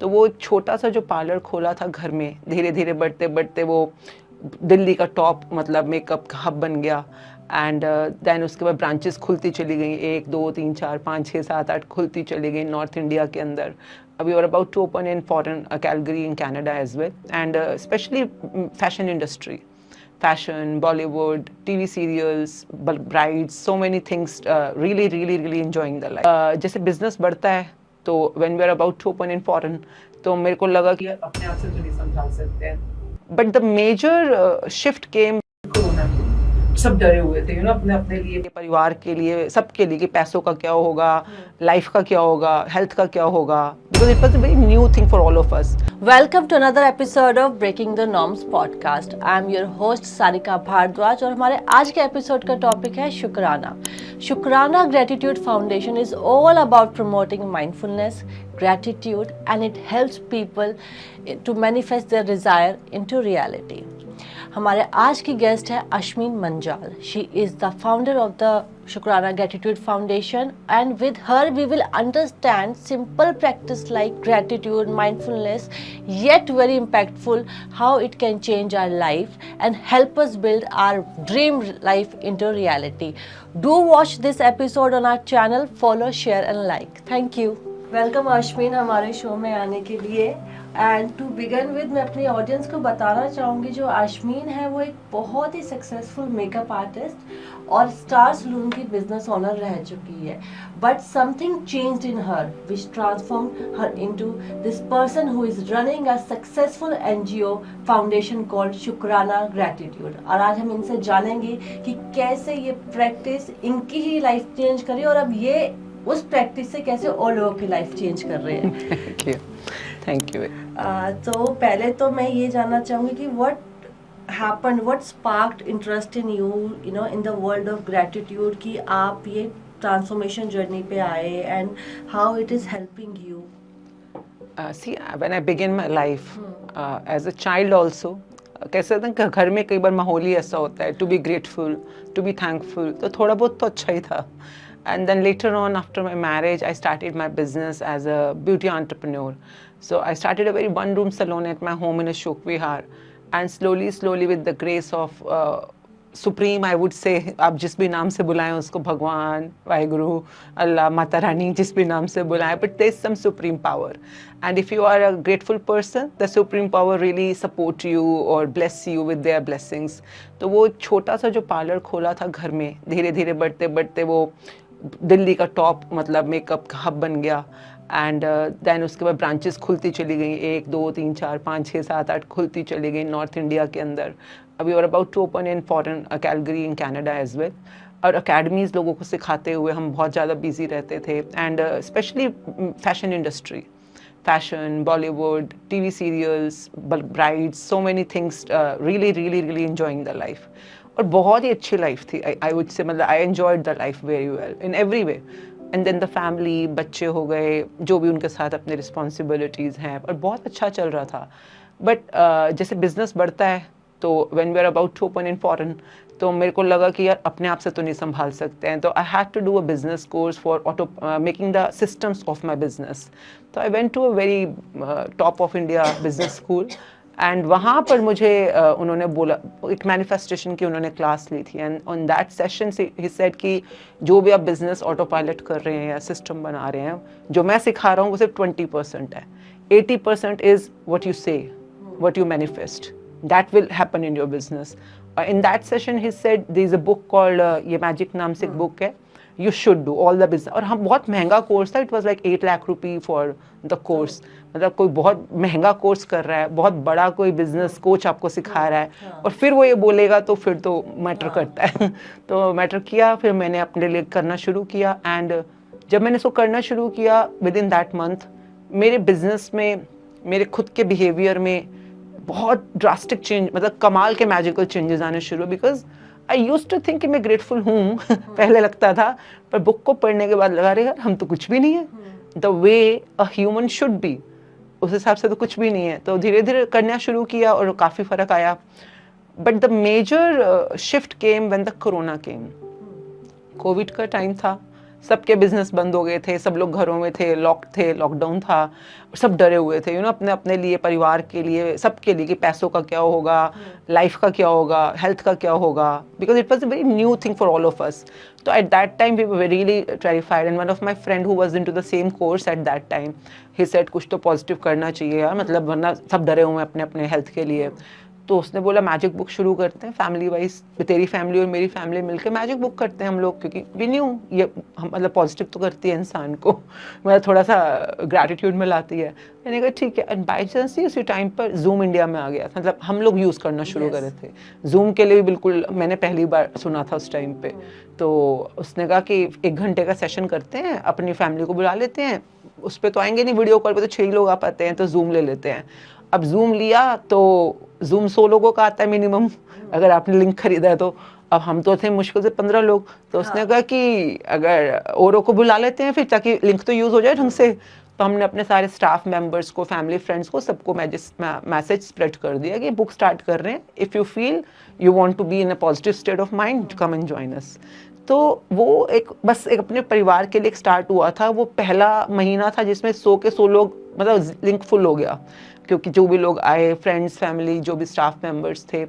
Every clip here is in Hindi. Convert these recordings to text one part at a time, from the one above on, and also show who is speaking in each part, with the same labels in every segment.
Speaker 1: तो वो एक छोटा सा जो पार्लर खोला था घर में, धीरे धीरे बढ़ते बढ़ते वो दिल्ली का टॉप मतलब मेकअप का हब बन गया। एंड देन उसके बाद ब्रांचेस खुलती चली गई, 1 2 3 4 5 6 7 8 खुलती चली गई नॉर्थ इंडिया के अंदर। We are about to open in foreign Calgary in Canada as well, and especially fashion industry, fashion, Bollywood, TV serials, brides, so many things. Really enjoying the life. जैसे business बढ़ता है तो when we are about to open in foreign, तो मेरे को लगा कि यार अपने आप से तो नहीं संभाल सकते हैं। But the major shift came corona के। सब डरे हुए थे अपने अपने लिए, परिवार के लिए, सबके लिए कि पैसों का क्या होगा, लाइफ का क्या होगा, हेल्थ का क्या होगा, because it was a very new thing for all of us.
Speaker 2: Welcome to another episode of Breaking the Norms podcast. I am your host Sarika Bhardwaj और हमारे आज के एपिसोड का टॉपिक है शुक्राना। शुक्राना gratitude foundation is all about promoting mindfulness, gratitude and it helps people to manifest their desire into reality. हमारे आज की गेस्ट है Ashmeen Munjal. She is the founder of the Shukrana gratitude foundation and with her we will understand simple practice like gratitude, mindfulness, yet very impactful, how it can change our life and help us build our dream life into reality. Do watch this episode on our channel, follow, share and like. Thank you. Welcome Ashmeen हमारे शो में आने के लिए। एंड टू बिगन विद मैं अपनी ऑडियंस को बताना चाहूँगी जो अश्मीन है वो एक बहुत ही सक्सेसफुल मेकअप आर्टिस्ट और स्टार सलून की बिजनेस ओनर रह चुकी है। But something changed in her which transform her into this person who is running a successful NGO foundation called शुक्राना ग्रेटिट्यूड। और आज हम इनसे जानेंगे कि कैसे ये प्रैक्टिस इनकी ही लाइफ चेंज करी और अब ये उस प्रैक्टिस से कैसे और लोगों की लाइफ चेंज कर रहे हैं।
Speaker 1: Thank you.
Speaker 2: तो पहले तो मैं ये जानना चाहूँगी कि what sparked interest in you know in the world of gratitude कि आप ये ट्रांसफॉर्मेशन जर्नी पे आए and how it is helping you.
Speaker 1: See, when I began my life as a child also, कैसे होता है घर में कई बार माहौल ही ऐसा होता है to be grateful, to be thankful, तो थोड़ा बहुत तो अच्छा ही था। And then later on, after my marriage, I started my business as a beauty entrepreneur. So I started a very one-room salon at my home in Ashok Vihar. And slowly, with the grace of Supreme, I would say, आप जिस भी नाम से बुलाएं उसको, भगवान, वाहिगुरु, अल्लाह, माता रानी, जिस भी नाम से बुलाएं, but there's some supreme power. And if you are a grateful person, the supreme power really support you or bless you with their blessings. तो वो एक छोटा सा जो पार्लर खोला था घर में, धीरे धीरे बढ़ते बढ़ते वो दिल्ली का टॉप मतलब मेकअप का हब बन गया। एंड देन उसके बाद ब्रांचेस खुलती चली गई, 1 2 3 4 5 6 7 8 खुलती चली गई नॉर्थ इंडिया के अंदर। We are about to open in foreign Calgary in Canada as well. और अकेडमीज़ लोगों को सिखाते हुए हम बहुत ज़्यादा बिजी रहते थे। And specially fashion industry, fashion, Bollywood, TV serials, brides, so many things. Really enjoying the life. और बहुत ही अच्छी लाइफ थी। I would say मतलब I enjoyed the life very well in every way. And then the family, बच्चे हो गए, जो भी उनके साथ अपने responsibilities हैं, और बहुत अच्छा चल रहा था। But जैसे business बढ़ता है तो when we are about to open in foreign, तो मेरे को लगा कि यार अपने आप से तो नहीं संभाल सकते हैं, तो I had to do a business course for making the systems of my business. तो I went to a very top of India business school. And वहाँ पर मुझे उन्होंने बोला, एक मैनिफेस्टेशन की उन्होंने क्लास ली थी। And on that session he said कि जो भी आप बिजनेस ऑटो पायलट कर रहे हैं या सिस्टम बना रहे हैं, जो मैं सिखा रहा हूँ वो सिर्फ 20% है। 80% is what you say, what you manifest, that will happen in your business. In that session he said there is a book called, ये मैजिक नाम से एक बुक है, you should do all the business. और हम बहुत महंगा कोर्स था, it was like 8 lakh rupee for the course. मतलब कोई बहुत महंगा कोर्स कर रहा है, बहुत बड़ा कोई बिजनेस कोच आपको सिखा रहा है, और फिर वो ये बोलेगा तो फिर तो मैटर करता है। तो मैटर किया, फिर मैंने अपने लिए करना शुरू किया। एंड जब मैंने इसको करना शुरू किया, विद इन दैट मंथ मेरे बिजनेस में, मेरे खुद के बिहेवियर में बहुत ड्रास्टिक चेंज, मतलब कमाल के मैजिकल चेंजेस आने शुरू। Because I used to think कि मैं ग्रेटफुल हूँ पहले लगता था, पर बुक को पढ़ने के बाद लगा रहे यार हम तो कुछ भी नहीं है, the way a human should be, उस हिसाब से तो कुछ भी नहीं है। तो धीरे धीरे करना शुरू किया और काफ़ी फ़र्क आया। But the major shift came when the corona came. Covid का टाइम था, सबके बिजनेस बंद हो गए थे, सब लोग घरों में थे, लॉकडाउन था, सब डरे हुए थे अपने अपने लिए, परिवार के लिए, सबके लिए कि पैसों का क्या होगा, लाइफ का क्या होगा, हेल्थ का क्या होगा, because it was a very new thing for all of us. तो at that time we were really terrified, and one of my friend who was in to the same course at that time, he said कुछ तो पॉजिटिव करना चाहिए यार, मतलब वरना सब डरे हुए हैं अपने अपने हेल्थ के लिए. तो उसने बोला मैजिक बुक शुरू करते हैं फैमिली वाइज, तेरी फैमिली और मेरी फैमिली मिलकर मैजिक बुक करते हैं हम लोग, क्योंकि वी न्यू ये मतलब पॉजिटिव तो करती है इंसान को, मतलब थोड़ा सा ग्रैटिट्यूड में लाती है. मैंने कहा ठीक है. एंड बाई चांस ही उसी टाइम पर जूम इंडिया में आ गया, मतलब हम लोग यूज़ करना शुरू करे थे जूम के लिए भी. बिल्कुल मैंने पहली बार सुना था उस टाइम पे. तो उसने कहा कि 1 घंटे का सेशन करते हैं, अपनी फैमिली को बुला लेते हैं, उस पर तो आएंगे नहीं, वीडियो कॉल पे तो 6 लोग आ पाते हैं, तो जूम ले लेते हैं. अब जूम लिया तो जूम 100 लोगों का आता है मिनिमम, अगर आपने लिंक खरीदा है तो. अब हम तो थे मुश्किल से 15 लोग, तो उसने कहा कि अगर औरों को बुला लेते हैं फिर, ताकि लिंक तो यूज़ हो जाए ढंग से. तो हमने अपने सारे स्टाफ मेंबर्स को, फैमिली फ्रेंड्स को, सबको मैसेज स्प्रेड कर दिया कि बुक स्टार्ट कर रहे हैं, if you feel you want to be in a positive state of mind, come and join us. तो वो एक बस एक अपने परिवार के लिए एक स्टार्ट हुआ था. वो पहला महीना था जिसमें 100 के 100 लोग, मतलब लिंक फुल हो गया, क्योंकि जो भी लोग आए, फ्रेंड्स, फैमिली, जो भी स्टाफ मेंबर्स थे,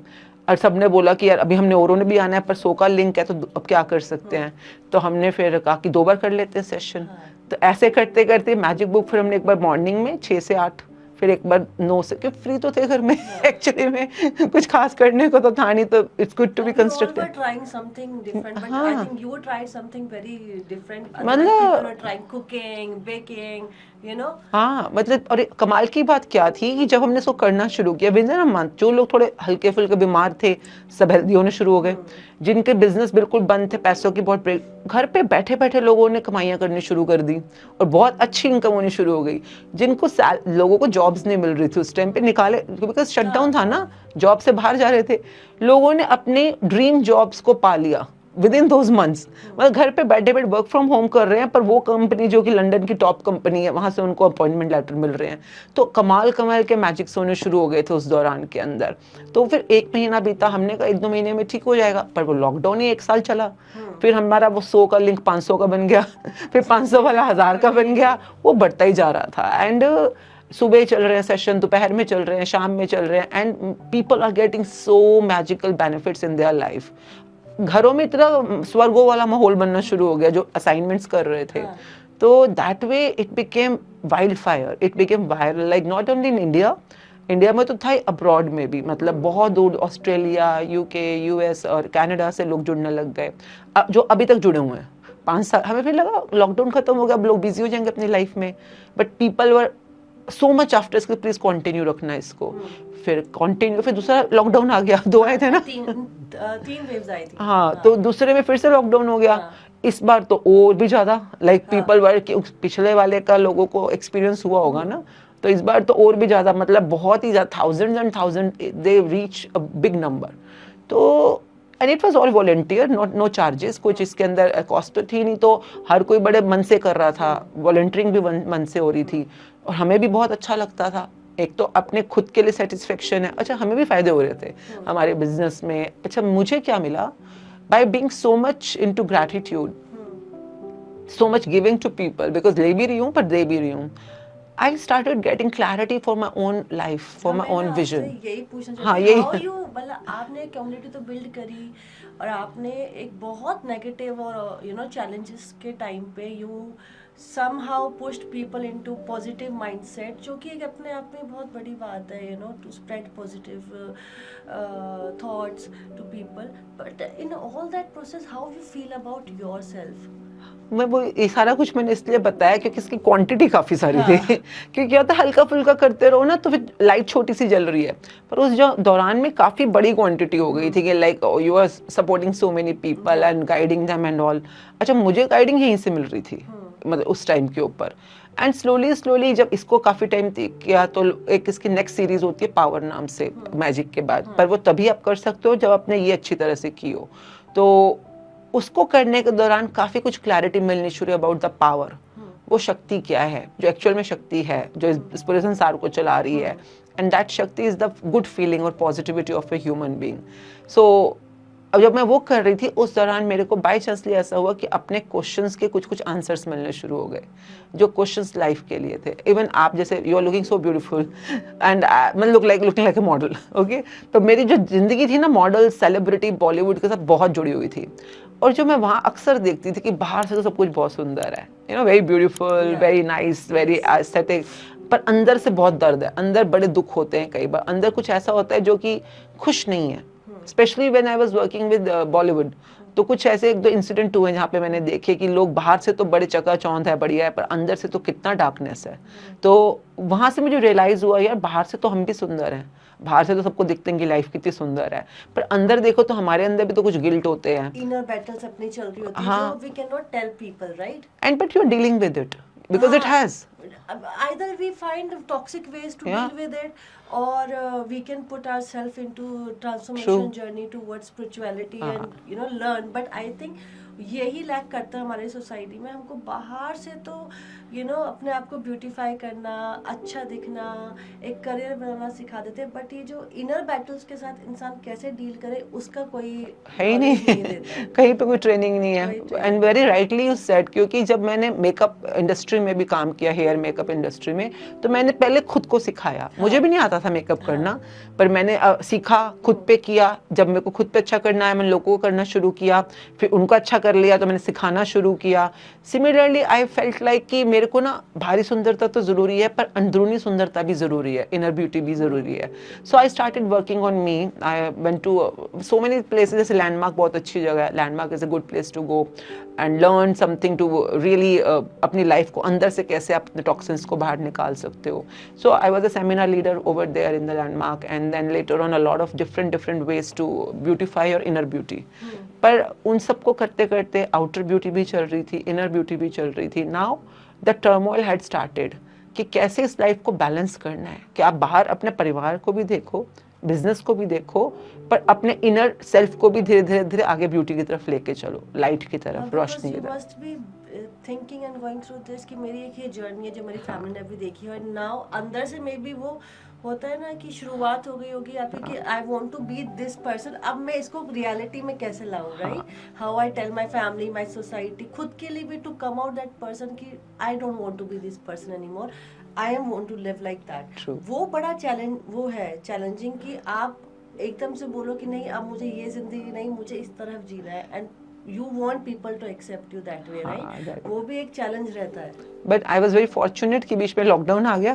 Speaker 1: और सब ने बोला कि यार अभी हमने औरों ने भी आना है, पर 100 का लिंक है तो अब क्या कर सकते हैं. तो हमने फिर कहा कि 2 बार कर लेते हैं सेशन. तो ऐसे करते करते मैजिक बुक फिर हमने एक बार मॉर्निंग में 6 से 8, फिर एक बार 9 से, क्योंकि फ्री तो थे घर में एक्चुअली में कुछ खास करने को तो था नहीं, तो it's good to be constructive.
Speaker 2: trying something different, but
Speaker 1: हाँ.
Speaker 2: I think you tried something very different. Otherwise
Speaker 1: मतलब
Speaker 2: people were trying cooking, baking, you know.
Speaker 1: हाँ, मतलब और कमाल की बात क्या थी कि जब हमने इसको करना शुरू किया, विद इन अ मंथ जो लोग थोड़े हल्के फुल्के बीमार थे, सब हेल्दी होने शुरू हो गए. जिनके बिजनेस बिल्कुल बंद थे, पैसों की बहुत ब्रेक, घर पे बैठे बैठे लोगों ने कमाइयाँ करनी शुरू कर दी और बहुत अच्छी इनकम होनी शुरू हो गई. जिनको लोगों को जॉब्स नहीं मिल रही थी उस टाइम पे, निकाले, बिकॉज शटडाउन था ना, जॉब से बाहर जा रहे थे, लोगों ने अपने ड्रीम जॉब्स को पा लिया विद इन दोज मंथ्स. मतलब घर पे बैठे बैठे वर्क फ्रॉम होम कर रहे हैं, पर वो कंपनी जो कि लंदन की टॉप कंपनी है, वहां से उनको अपॉइंटमेंट लेटर मिल रहे हैं. तो कमाल कमाल के मैजिक्स होने शुरू हो गए थे उस दौरान के अंदर. तो फिर 1 महीना बीता, हमने कहा 1-2 महीने में ठीक हो जाएगा, पर वो लॉकडाउन ही 1 साल चला. फिर हमारा वो 100 का लिंक 500 का बन गया, फिर 500 वाला 1000 का बन गया, वो बढ़ता ही जा रहा था. एंड सुबह चल रहे हैं सेशन, दोपहर में चल रहे हैं, शाम में चल रहे हैं, and people are getting so magical benefits in their life. घरों में इतना स्वर्गों वाला माहौल बनना शुरू हो गया जो असाइनमेंट्स कर रहे थे. तो that way it became wild fire, it became viral, like not only in India में तो था ही, अब्रॉड में भी, मतलब बहुत दूर, ऑस्ट्रेलिया, यूके, यूएस और कनाडा से लोग जुड़ने लग गए, जो अभी तक जुड़े हुए हैं. 5 साल हमें फिर लगा लॉकडाउन खत्म हो गया, अब लोग बिजी हो जाएंगे अपनी लाइफ में, but people were so much after इसको, प्लीज कंटिन्यू रखना इसको. फिर कंटिन्यू, फिर दूसरा लॉकडाउन आ गया, 2 आए थे ना,
Speaker 2: 3 वेव्स आई थी.
Speaker 1: हाँ, तो दूसरे में फिर से लॉकडाउन हो गया. इस बार तो और भी ज्यादा, लाइक पीपल वर, पिछले वाले का लोगों को एक्सपीरियंस हुआ होगा ना, तो इस बार तो और भी ज्यादा, मतलब बहुत ही ज्यादा, thousands and thousand, they reach a big number. तो and it was all volunteer, no charges, कुछ इसके अंदर कॉस्ट तो थी नहीं, तो हर कोई बड़े मन से कर रहा था, वॉलंटियरिंग भी मन से हो रही थी, और हमें भी बहुत अच्छा लगता था. एक तो अपने खुद के लिए सेटिस्फेक्शन है, अच्छा हमें भी फायदे हो रहे थे हमारे बिजनेस में. अच्छा मुझे क्या मिला, by being so much into gratitude, so much giving to people, because ले भी रही हूँ पर दे भी रही हूँ. I started getting clarity for my own life, for my own vision.
Speaker 2: यही पूछना
Speaker 1: हाँ,
Speaker 2: चाहती
Speaker 1: यही.
Speaker 2: हूँ, how you, मतलब आपने कम्युनिटी तो बिल्ड करी, और आपने एक बहुत नेगेटिव और चैलेंजेस के टाइम पे you somehow pushed people into positive mindset, जो कि एक अपने आप में बहुत बड़ी बात है, to spread positive thoughts to people. But in all that process, how you feel about yourself?
Speaker 1: मैं वो ये सारा कुछ मैंने इसलिए बताया क्योंकि इसकी क्वांटिटी काफ़ी सारी थी. क्योंकि क्या होता है, हल्का फुल्का करते रहो ना तो फिर लाइट छोटी सी जल रही है, पर उस जो दौरान में काफ़ी बड़ी क्वांटिटी हो गई थी कि like you are supporting so many people and guiding them and all. अच्छा मुझे गाइडिंग यहीं से मिल रही थी, मतलब उस टाइम के ऊपर. एंड स्लोली जब इसको काफ़ी टाइम किया तो एक इसकी नेक्स्ट सीरीज होती है पावर नाम से, मैजिक के बाद, पर वो तभी आप कर सकते हो जब आपने ये अच्छी तरह से की हो. तो उसको करने के दौरान काफ़ी कुछ क्लैरिटी मिलनी शुरू अबाउट द पावर, वो शक्ति क्या है जो एक्चुअल में शक्ति है, जो इस पूरे संसार को चला रही है. And that Shakti is the good feeling और positivity of a human being. So अब जब मैं वो कर रही थी उस दौरान मेरे को बाई चांसली ऐसा हुआ कि अपने क्वेश्चंस के कुछ कुछ आंसर्स मिलने शुरू हो गए, जो क्वेश्चंस लाइफ के लिए थे। इवन आप जैसे you are looking so beautiful and मैं looking like a model, okay. तो मेरी जो जिंदगी थी ना मॉडल सेलिब्रिटी बॉलीवुड के साथ बहुत जुड़ी हुई थी, और जो मैं वहाँ अक्सर देखती थी कि बाहर से तो सब कुछ बहुत सुंदर है, you no, very beautiful, very nice, very aesthetic, पर अंदर से बहुत दर्द है, अंदर बड़े दुख होते हैं, कई बार अंदर कुछ ऐसा होता है जो कि खुश नहीं है। Specially when I was working with Bollywood, तो कुछ ऐसे एक दो इंसिडेंट हुए जहाँ पे मैंने देखे कि लोग बाहर से तो बड़े चकाचौंध है, बढ़िया है, पर अंदर से तो कितना डार्कनेस है। तो वहाँ से मुझे रियलाइज हुआ यार बाहर से तो हम भी सुंदर हैं, बाहर से तो सबको दिखते हैं कि लाइफ कितनी सुंदर है, पर अंदर देखो तो हमारे अंदर भी तो कुछ गिल्ट होते हैं।
Speaker 2: इनर बैटल्स अपनी चल रही होती है,
Speaker 1: हाँ।
Speaker 2: जो we can not tell people, right?
Speaker 1: And but you are dealing with it because it has
Speaker 2: Either we find toxic ways to
Speaker 1: Yeah.
Speaker 2: deal with it, or we can put ourselves into transformation journey towards spirituality and learn. But I think यही लैक करता है हमारी सोसाइटी में। हमको बाहर से तो अपने आप को ब्यूटीफाई करना, अच्छा दिखना, एक करियर बनाना सिखा देते हैं, बट ये जो इनर बैटल्स के साथ इंसान कैसे डील करे उसका कोई
Speaker 1: है ही नहीं कहीं पे कोई ट्रेनिंग नहीं है। And very rightly you said, क्योंकि जब मैंने मेकअप इंडस्ट्री में भी काम किया, हेयर मेकअप इंडस्ट्री में, तो मैंने पहले खुद को सिखाया। मुझे भी नहीं आता था मेकअप करना, पर मैंने सीखा, खुद पे किया। जब मेरे को खुद पे अच्छा करना है मैंने लोगों को करना शुरू किया, फिर उनको अच्छा कर लिया तो मैंने सिखाना शुरू किया। सिमिलरली आई फेल्ट लाइक कि मेरे को ना बाहरी सुंदरता तो ज़रूरी है, पर अंदरूनी सुंदरता भी ज़रूरी है, इनर ब्यूटी भी ज़रूरी है। So I started working on me. I went to so many places, जैसे लैंडमार्क बहुत अच्छी जगह है, Landmark is a good place to go and learn something to really अपनी लाइफ को अंदर से कैसे आप अपने टॉक्सिन्स को बाहर निकाल सकते हो। So I was a seminar leader over there in the Landmark, and then later on a lot of different ways to beautify your inner beauty. पर उन सबको करते करते आउटर ब्यूटी भी चल रही थी, इनर ब्यूटी भी चल रही थी। Now the turmoil had started कि कैसे इस लाइफ को बैलेंस करना है, कि आप बाहर अपने परिवार को भी देखो, बिजनेस को भी देखो, पर अपने इनर सेल्फ को भी धीरे धीरे धीरे आगे ब्यूटी की तरफ लेके चलो, लाइट की तरफ, रोशनी की तरफ।
Speaker 2: Thinking and going through this कि मेरी एक ये जर्नी है जो मेरी फैमिली ने भी देखी है, नाउ अंदर से मे बी वो होता है ना कि शुरुआत हो गई होगी आपकी कि I want to be this person, अब मैं इसको रियलिटी में कैसे लाऊं, right? How I tell my family, my society, खुद के लिए भी to come out that person कि I don't want to be this person anymore, I am want to live like that. वो बड़ा चैलेंज, वो है चैलेंजिंग कि आप एकदम से बोलो कि नहीं अब मुझे ये जिंदगी नहीं, मुझे इस तरफ जीना है, and you want people to accept you that way, right? वो भी एक चैलेंज रहता है।
Speaker 1: But I was very fortunate कि बीच में लॉकडाउन आ गया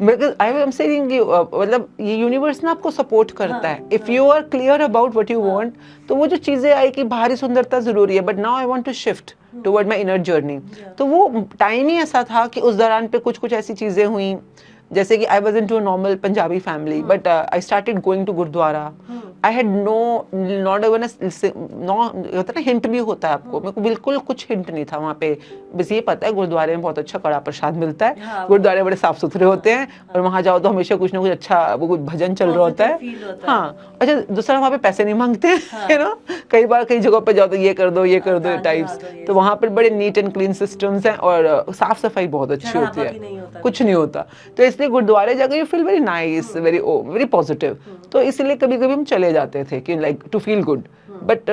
Speaker 1: because I am saying कि मतलब ये यूनिवर्स ना आपको सपोर्ट करता है। If you are clear about what you want, तो वो जो चीज़ें आई कि बाहरी सुंदरता ज़रूरी है, but now I want to shift toward my inner journey। तो वो टाइम ही ऐसा था कि उस दौरान पे कुछ कुछ ऐसी चीज़ें हुई, जैसे कि I was in to normal Punjabi family, but I started going to gurdwara. I had not even होता ना हिंट भी होता है आपको, मेरे को बिल्कुल कुछ हिंट नहीं था वहाँ पे। बस ये पता है गुरुद्वारे में बहुत अच्छा कड़ा प्रसाद मिलता है, गुरुद्वारे बड़े साफ सुथरे होते हैं, और वहाँ जाओ तो हमेशा कुछ ना कुछ अच्छा वो कुछ भजन चल रहा होता है। हाँ, अच्छा दूसरा वहाँ पे पैसे नहीं मांगते है ना, कई बार कई जगहों पे जाओ तो ये कर दो ये कर दो टाइप्स, तो वहाँ पर बड़े नीट एंड क्लीन सिस्टम्स हैं और साफ सफाई बहुत अच्छी होती है, कुछ नहीं होता। तो इसलिए गुरुद्वारे जाकर you feel very nice, very positive. तो इसलिए कभी कभी हम चले जाते थे कि like to feel good. But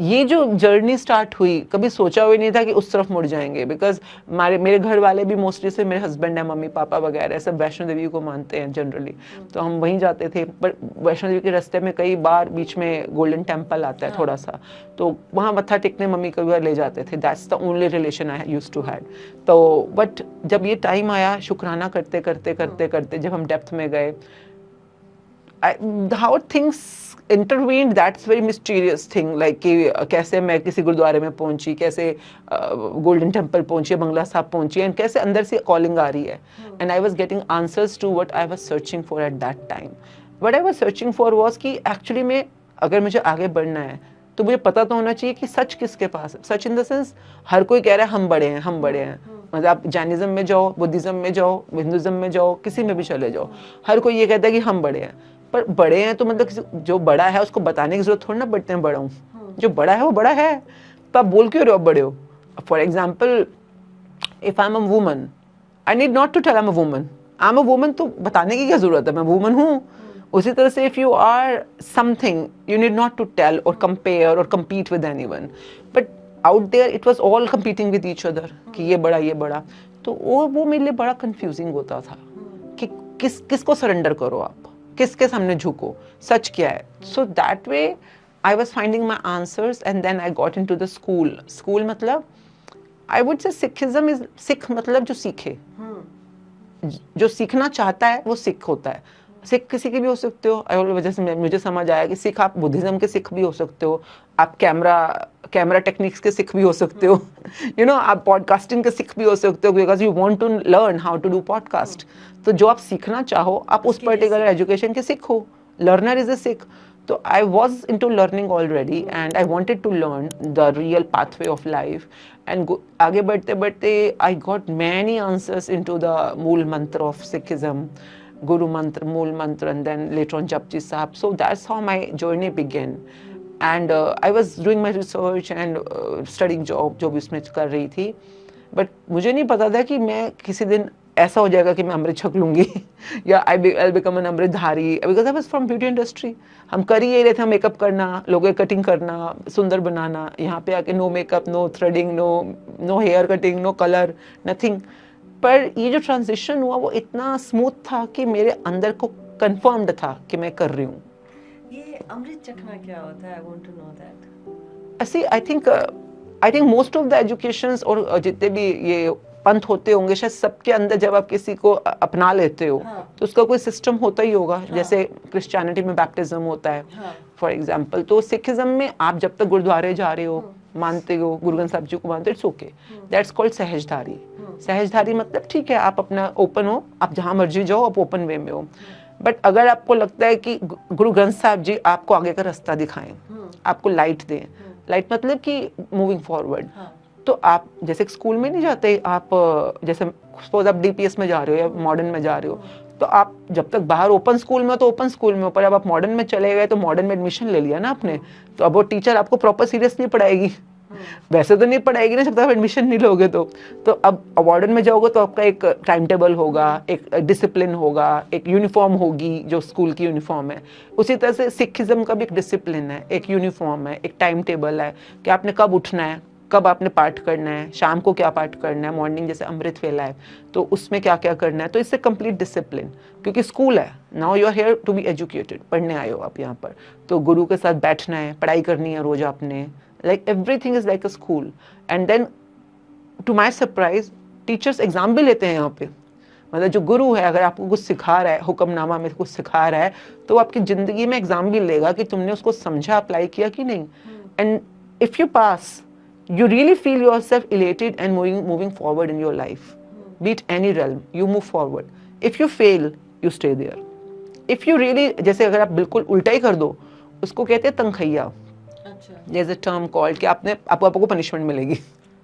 Speaker 1: ये जो जर्नी स्टार्ट हुई, कभी सोचा हुआ नहीं था कि उस तरफ मुड़ जाएंगे, बिकॉज मेरे घर वाले भी मोस्टली से मेरे हस्बैंड है, मम्मी पापा वगैरह सब वैष्णो देवी को मानते हैं जनरली, तो हम वहीं जाते थे। बट वैष्णो देवी के रास्ते में कई बार बीच में गोल्डन टेम्पल आता है थोड़ा सा, तो वहाँ मत्था टेकने मम्मी कभी बार ले जाते थे। That's the only relation I used to had. तो बट जब ये टाइम आया, शुक्राना करते करते करते करते जब हम डेप्थ में गए, how things intervened, that's very mysterious thing, like कि कैसे मैं किसी गुरुद्वारे में पहुंची, कैसे गोल्डन टेम्पल पहुंची, बंगला साहब पहुंची, एंड कैसे अंदर से कॉलिंग आ रही है, and I was getting answers to what I was searching for at that time. What I was searching for was कि एक्चुअली में अगर मुझे आगे बढ़ना है तो मुझे पता तो होना चाहिए कि सच किसके पास है। सच इन द सेंस हर कोई कह रहा है हम बड़े हैं, हम बड़े हैं, मतलब आप जैनिज्म में जाओ, बुद्धिज्म में जाओ, हिंदुज्म में जाओ, किसी में भी चले जाओ, हर कोई ये कहता है कि हम बड़े हैं। पर बड़े हैं तो मतलब जो बड़ा है उसको बताने की जरूरत थोड़ी ना पड़ती है बड़ा हूँ, जो बड़ा है वो बड़ा है, तो आप बोल क्यों रहे हो बड़े हो। For example if I am a woman, I need not to tell I am a woman, I am a woman, तो बताने की क्या जरूरत है, मैं वुमन हूँ। उसी तरह से if you are something you need not to tell or compare or compete with anyone, but out there it was all competing with each other कि ये बड़ा, तो वो मेरे लिए बड़ा कंफ्यूजिंग होता था कि किसको सरेंडर करो आप, किसके सामने झुको, सच क्या है. So that way I was finding my answers and then I got into the school. मतलब I would say Sikhism is, Sikh मतलब जो सीखे, जो सीखना चाहता है वो सिख होता है. सिख किसी के भी हो सकते हो, और वजह से मुझे समझ आया कि सिख आप बुद्धिज्म के सिख भी हो सकते हो, आप कैमरा टेक्निक्स के सिख भी हो सकते हो, यू नो, आप पॉडकास्टिंग के सिख भी हो सकते हो because you want to learn how to do podcast. तो जो आप सीखना चाहो आप उस पर्टिकुलर एजुकेशन के सिख हो. Learner is a Sikh. So I was into learning already and I wanted to learn the real pathway of life and आगे बढ़ते बढ़ते I got many answers into the मूल मंत्र of Sikhism, Guru mantra, मूल मंत्र, and then later on Japji Sahib. So that's how my journey began. And I was doing my research and studying job जो भी उसमें कर रही थी, but मुझे नहीं पता था कि मैं किसी दिन ऐसा हो जाएगा कि मैं अमृत छक लूंगी या I become an Amritdhari, because I was from beauty industry. हम कर ही यही रहे थे, मेकअप करना, लोगों की कटिंग करना, सुंदर बनाना. यहाँ पे आके no makeup, no threading, no hair cutting, no colour, nothing. पर ये जो ट्रांजिशन हुआ वो इतना स्मूथ था कि मेरे अंदर को कंफर्म्ड था कि मैं कर रही हूँ.
Speaker 2: ये अमृत चखना क्या होता है? I want to know that.
Speaker 1: ऐसे I think most of the educations और जितने भी ये पंथ होते होंगे, शायद सबके अंदर जब आप किसी को अपना लेते हो तो उसका कोई सिस्टम होता ही होगा. जैसे क्रिश्चियनिटी में बैप्टिज्म होता है फॉर एग्जांपल, तो सिखिज्म में आप जब तक गुरुद्वारे जा रहे हो, मानते हो, गुरु ग्रंथ साहिब जी को मानते हो, it's okay. That's called Sahajdhari. Sahajdhari मतलब ठीक है, आप अपना ओपन हो, आप जहाँ मर्जी जाओ, आप ओपन वे में हो. बट अगर आपको लगता है कि गुरु ग्रंथ साहिब जी आपको आगे का रास्ता दिखाएं, आपको लाइट दें, लाइट मतलब कि मूविंग फॉरवर्ड, तो आप जैसे स्कूल में नहीं जाते, आप जैसे सपोज आप डीपीएस में जा रहे हो या मॉडर्न में जा रहे हो, तो आप जब तक बाहर ओपन स्कूल में हो तो ओपन स्कूल में हो, पर अब आप मॉडर्न में चले गए तो मॉडर्न में एडमिशन ले लिया ना आपने, तो अब वो टीचर आपको प्रॉपर सीरियस नहीं पढ़ाएगी. वैसे तो नहीं पढ़ाएगी ना, जब तक आप एडमिशन नहीं लोगे तो अब मॉडर्न में जाओगे तो आपका एक टाइम टेबल होगा, एक डिसिप्लिन होगा, एक यूनिफॉर्म होगी जो स्कूल की यूनिफॉर्म है. उसी तरह से सिखिज्म का भी एक डिसिप्लिन है, एक यूनिफॉर्म है, एक टाइम टेबल है कि आपने कब उठना है, कब आपने पाठ करना है, शाम को क्या पाठ करना है, मॉर्निंग जैसे अमृत वेला है तो उसमें क्या क्या करना है. तो इससे कंप्लीट डिसिप्लिन, क्योंकि स्कूल है, now you are here to be educated, पढ़ने आए हो आप यहाँ पर, तो गुरु के साथ बैठना है, पढ़ाई करनी है रोज आपने, like everything is like a school. And then to my surprise teachers exam भी लेते हैं यहाँ पे. मतलब जो गुरु है अगर आपको कुछ सिखा रहा है, हुक्मनामा में कुछ सिखा रहा है, तो आपकी जिंदगी में एग्जाम भी लेगा कि तुमने उसको समझा, अप्लाई किया कि नहीं. And if you pass, you really feel yourself elated and moving forward in your life, be it any realm, you move forward. If you fail, you stay there. If you really, जैसे अगर आप बिल्कुल उल्टा ही कर दो, उसको कहते हैं तंखैया. अच्छा. There's a term called कि आपको पनिशमेंट मिलेगी.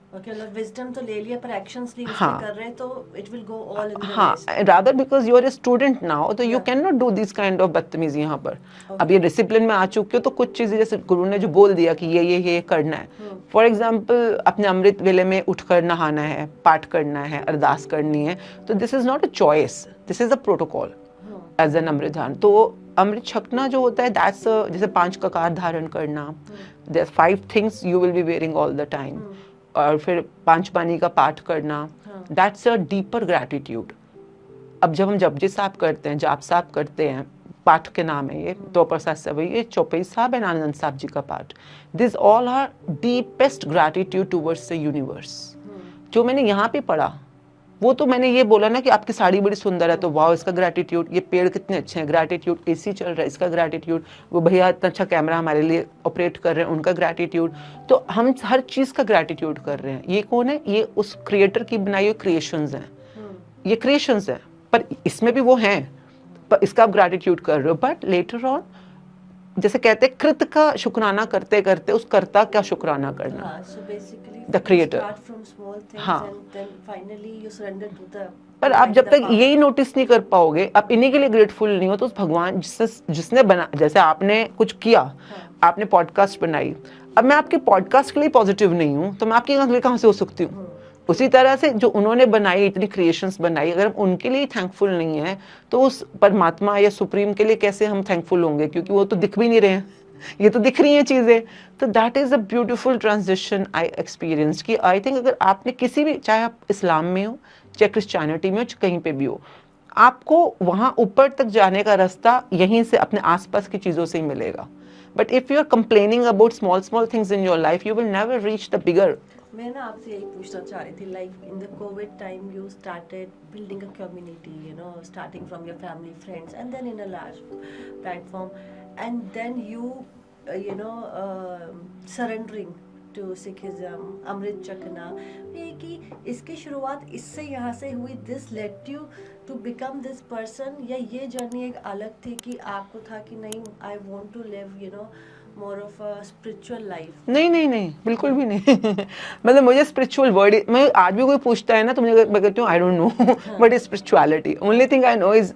Speaker 2: Okay, मतलब विजडम तो ले लिया पर एक्शंस नहीं कर रहे तो it will go all in the waste.
Speaker 1: Rather because you are a student now, तो you can not do this kind of बदतमीजी यहाँ पर. अब ये डिसिप्लिन में आ चुके हो तो कुछ चीजें जैसे गुरु ने जो बोल दिया कि ये करना है. फॉर एग्जाम्पल अपने अमृत वेले में उठकर नहाना है, पाठ करना है, अरदास करनी है, तो this is not a choice, this is a protocol as an अमृतधान. तो अमृत छकना जो होता है दैट्स जैसे 5 ककार धारण करना, there 5 things you will be wearing all the time, और फिर 5 पानी का पाठ करना, दैट्स अ डीपर ग्रैटिट्यूड. अब जब हम जपजी साहब करते हैं, जाप साहब करते हैं, पाठ के नाम है ये तो प्रसाद साहब, ये चौपाई साहब एंड आनंद साहब जी का पाठ, this all are deepest gratitude towards the universe. जो मैंने यहाँ पे पढ़ा वो तो मैंने ये बोला ना कि आपकी साड़ी बड़ी सुंदर है तो वाह इसका ग्रैटिट्यूड, ये पेड़ कितने अच्छे हैं ग्रैटिट्यूड, एसी चल रहा है इसका ग्रैटिट्यूड, वो भैया इतना अच्छा कैमरा हमारे लिए ऑपरेट कर रहे हैं उनका ग्रैटिट्यूड. तो हम हर चीज़ का ग्रैटिट्यूड कर रहे हैं. ये कौन है? ये उस क्रिएटर की बनाई हुई क्रिएशंस हैं, ये क्रिएशंस हैं, पर इसमें भी वो हैं, पर इसका आप ग्रैटिट्यूड कर रहे हो. बट लेटर ऑन जैसे कहते हैं कृत का शुक्राना करते करते उस कर्ता का शुक्राना करना, द क्रिएटर. हाँ, पर आप जब तक यही नोटिस नहीं कर पाओगे, आप इन्हीं के लिए ग्रेटफुल नहीं हो, तो उस भगवान जिसने बना, जैसे आपने कुछ किया, आपने पॉडकास्ट बनाई, अब मैं आपके पॉडकास्ट के लिए पॉजिटिव नहीं हूँ तो मैं आपकी लिए कहाँ से हो सकती हूँ? उसी तरह से जो उन्होंने बनाई, इतनी क्रिएशंस बनाई, अगर हम उनके लिए थैंकफुल नहीं है तो उस परमात्मा या सुप्रीम के लिए कैसे हम थैंकफुल होंगे, क्योंकि वो तो दिख भी नहीं रहे हैं, ये तो दिख रही हैं चीज़ें। तो that is a beautiful transition I experience कि आई थिंक अगर आपने किसी भी, चाहे आप इस्लाम में हो, चाहे क्रिश्चियनिटी में हो, चाहे कहीं पे भी हो, आपको वहाँ ऊपर तक जाने का रास्ता यहीं से अपने आसपास की चीज़ों से ही मिलेगा। But if you are complaining about small small things in your life, you will never reach the bigger.
Speaker 2: मैं ना आपसे यही पूछना चाह रही थी, like in the Covid time you started building a community, you know, starting from your family, friends, and then in a large platform, and then you you know surrendering to Sikhism, अमृत चखना, ये कि इसकी शुरुआत इससे यहाँ से हुई, this let you to become this person, या ये जर्नी एक अलग थी कि आपको था कि नहीं, I want to live you know more of a spiritual life?
Speaker 1: नहीं नहीं नहीं, बिल्कुल भी नहीं। मतलब मुझे स्पिरिचुअल वर्ड, मैं आज भी कोई पूछता है ना तो मुझे, मैं कहती हूँ I don't know what is spirituality. Only thing I know is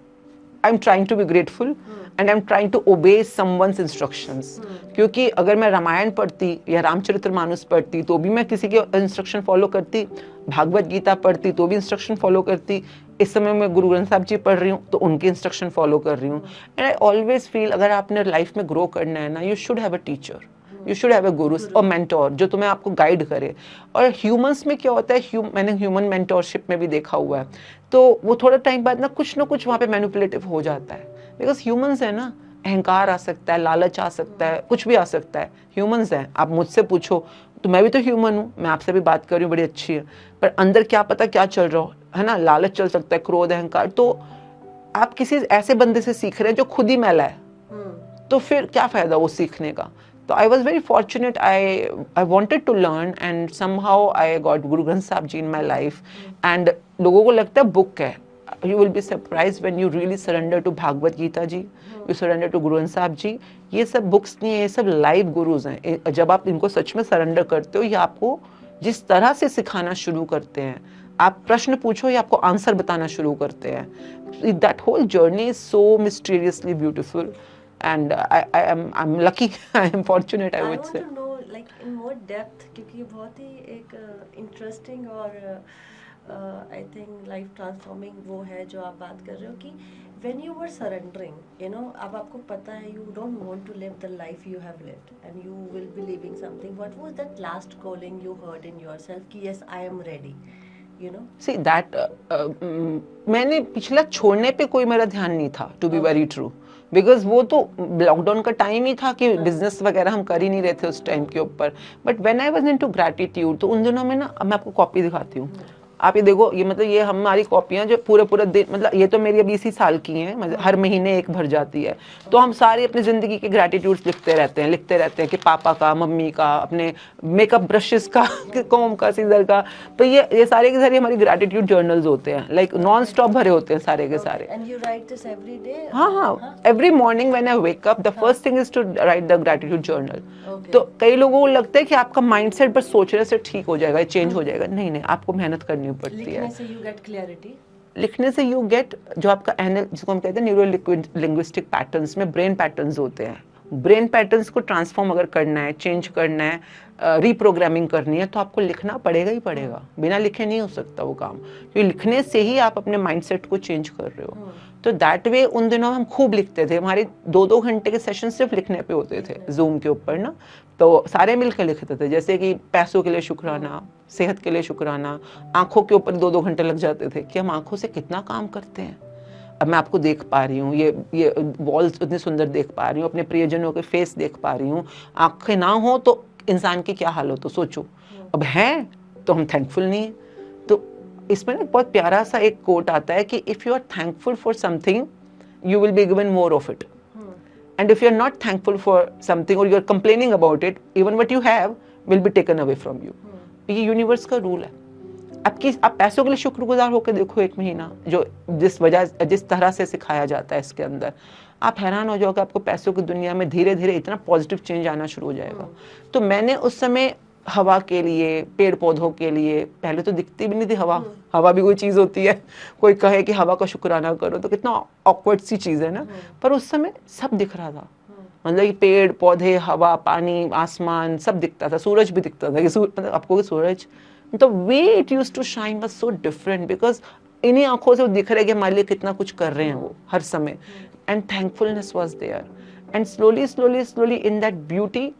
Speaker 1: I am trying to be grateful and I am trying to obey someone's instructions. क्योंकि अगर मैं रामायण पढ़ती या रामचरितमानस पढ़ती तो भी मैं किसी के इंस्ट्रक्शन फॉलो करती, भागवत गीता पढ़ती तो भी इंस्ट्रक्शन फॉलो करती, इस समय मैं गुरु ग्रंथ साहब जी पढ़ रही हूँ तो उनके इंस्ट्रक्शन फॉलो कर रही हूँ। एंड आई ऑलवेज फील अगर आपने लाइफ में ग्रो करना है ना, you should have a teacher, you should have a गुरु और मेंटोर जो तुम्हें आपको गाइड करे। और ह्यूमंस में क्या होता है, मैंने ह्यूमन मेंटोरशिप में भी देखा हुआ है, तो वो थोड़ा टाइम बाद ना कुछ वहाँ पे मैनिपुलेटिव हो जाता है। बिकॉज ह्यूमंस है ना, अहंकार आ सकता है, लालच आ सकता है, कुछ भी आ सकता है, ह्यूमंस हैं। आप मुझसे पूछो तो मैं भी तो ह्यूमन हूँ, मैं आपसे भी बात कर रही हूँ, बड़ी अच्छी है, पर अंदर क्या पता क्या चल रहा हो, है ना, लालच चल सकता है, क्रोध, अहंकार। तो आप किसी ऐसे बंदे से सीख रहे हैं जो खुद ही मैला है, तो फिर क्या फायदा वो सीखने का। तो I was very fortunate, I wanted to learn and somehow I got Guru Granth साहब जी इन माई लाइफ। एंड लोगों को लगता है बुक है, you will be surprised when you really surrender to Bhagavat Gita ji, you surrender to गुरु ग्रंथ साहब जी। ये सब बुक्स नहीं है, ये सब लाइव गुरुज हैं। जब आप इनको सच में सरेंडर करते हो, ये आपको जिस तरह से सिखाना शुरू करते हैं, आप प्रश्न पूछो या आपको आंसर बताना शुरू करते हैं। That whole journey is so mysteriously beautiful and I'm lucky, I am fortunate, I would say.
Speaker 2: I want to know like in more depth, क्योंकि ये बहुत ही एक इंटरेस्टिंग और आई थिंक लाइफ ट्रांसफॉर्मिंग वो है जो आप बात कर रहे हो कि when you were surrendering, you know, अब आपको पता है you don't want to live the life you have lived and you will be living something. What was that last calling you heard in yourself कि yes, I am ready, you know?
Speaker 1: See that मैंने पिछला छोड़ने पे कोई मेरा ध्यान नहीं था, to be very true, because वो तो लॉकडाउन का टाइम ही था कि बिजनेस वगैरह हम कर ही नहीं रहे थे उस टाइम के ऊपर। But when I was into gratitude, तो उन दिनों में ना, मैं आपको कॉपी दिखाती हूँ, आप ये देखो, ये मतलब ये हमारी कॉपियाँ जो पूरे दिन, मतलब ये तो मेरी अभी इसी साल की हैं, मतलब हर महीने एक भर जाती है। तो हम सारी अपनी ज़िंदगी के ग्रैटिट्यूड्स लिखते रहते हैं कि पापा का, मम्मी का, अपने मेकअप ब्रशेस का, कॉम का, सीजर का। तो ये सारे के सारे हमारी ग्रैटिट्यूड जर्नल्स होते हैं, लाइक नॉन स्टॉप भरे होते हैं सारे के सारे।
Speaker 2: And you write this every day?
Speaker 1: हाँ, every morning when I wake up, the first thing is to write the gratitude journal.
Speaker 2: Okay.
Speaker 1: तो कई लोगों को लगता है कि आपका माइंडसेट बस सोचने से ठीक हो जाएगा, चेंज हो जाएगा। नहीं, आपको मेहनत करनी पड़ती है।
Speaker 2: लिखने से you get clarity?
Speaker 1: लिखने से यू गेट जो आपका जिसको हम कहते हैं न्यूरो लिंग्विस्टिक पैटर्न्स में ब्रेन पैटर्न्स होते हैं। ब्रेन पैटर्न्स को ट्रांसफॉर्म अगर करना है, चेंज करना है, रीप्रोग्रामिंग करनी है, तो आपको लिखना पड़ेगा ही पड़ेगा। बिना लिखे नहीं हो सकता वो काम, क्योंकि लिखने से ही आप अपने माइंडसेट को चेंज कर रहे हो। तो दैट वे उन दिनों हम खूब लिखते थे, हमारे 2-2 घंटे के सेशन सिर्फ लिखने पे होते थे जूम के ऊपर ना, तो सारे मिलकर लिखते थे। जैसे कि पैसों के लिए शुक्राना, सेहत के लिए शुक्राना, आंखों के ऊपर 2-2 घंटे लग जाते थे कि हम आंखों से कितना काम करते हैं। अब मैं आपको देख पा रही हूँ, ये वॉल्स इतने सुंदर देख पा रही हूँ, अपने प्रियजनों के फेस देख पा रही हूँ। आंखें ना हो तो इंसान की क्या हाल हो, तो सोचो। अब हैं तो हम थैंकफुल नहीं है। तो इसमें ना बहुत प्यारा सा एक कोट आता है कि if you are thankful for something you will be given more of it, and if you are not thankful for something और you are complaining about it, even what you have will be taken away from you. ये यूनिवर्स का रूल है। आप पैसों के लिए शुक्रगुजार होकर देखो एक महीना, जो जिस तरह से सिखाया जाता है इसके अंदर, आप हैरान हो जाओगे। आपको पैसों की दुनिया में धीरे धीरे इतना पॉजिटिव चेंज आना शुरू हो जाएगा। तो मैंने उस समय हवा के लिए, पेड़ पौधों के लिए, पहले तो दिखती भी नहीं थी हवा भी कोई चीज़ होती है। कोई कहे कि हवा का शुक्राना करो तो कितना ऑकवर्ड सी चीज़ है ना, पर उस समय सब दिख रहा था। मतलब कि पेड़ पौधे, हवा, पानी, आसमान सब दिखता था, सूरज भी दिखता था कि मतलब आपको कि सूरज the way it use to shine was so different, because इन्हीं आंखों से वो दिख रहा है कि हमारे लिए कितना कुछ कर रहे हैं वो हर समय, and thankfulness was there, and slowly slowly slowly in that beauty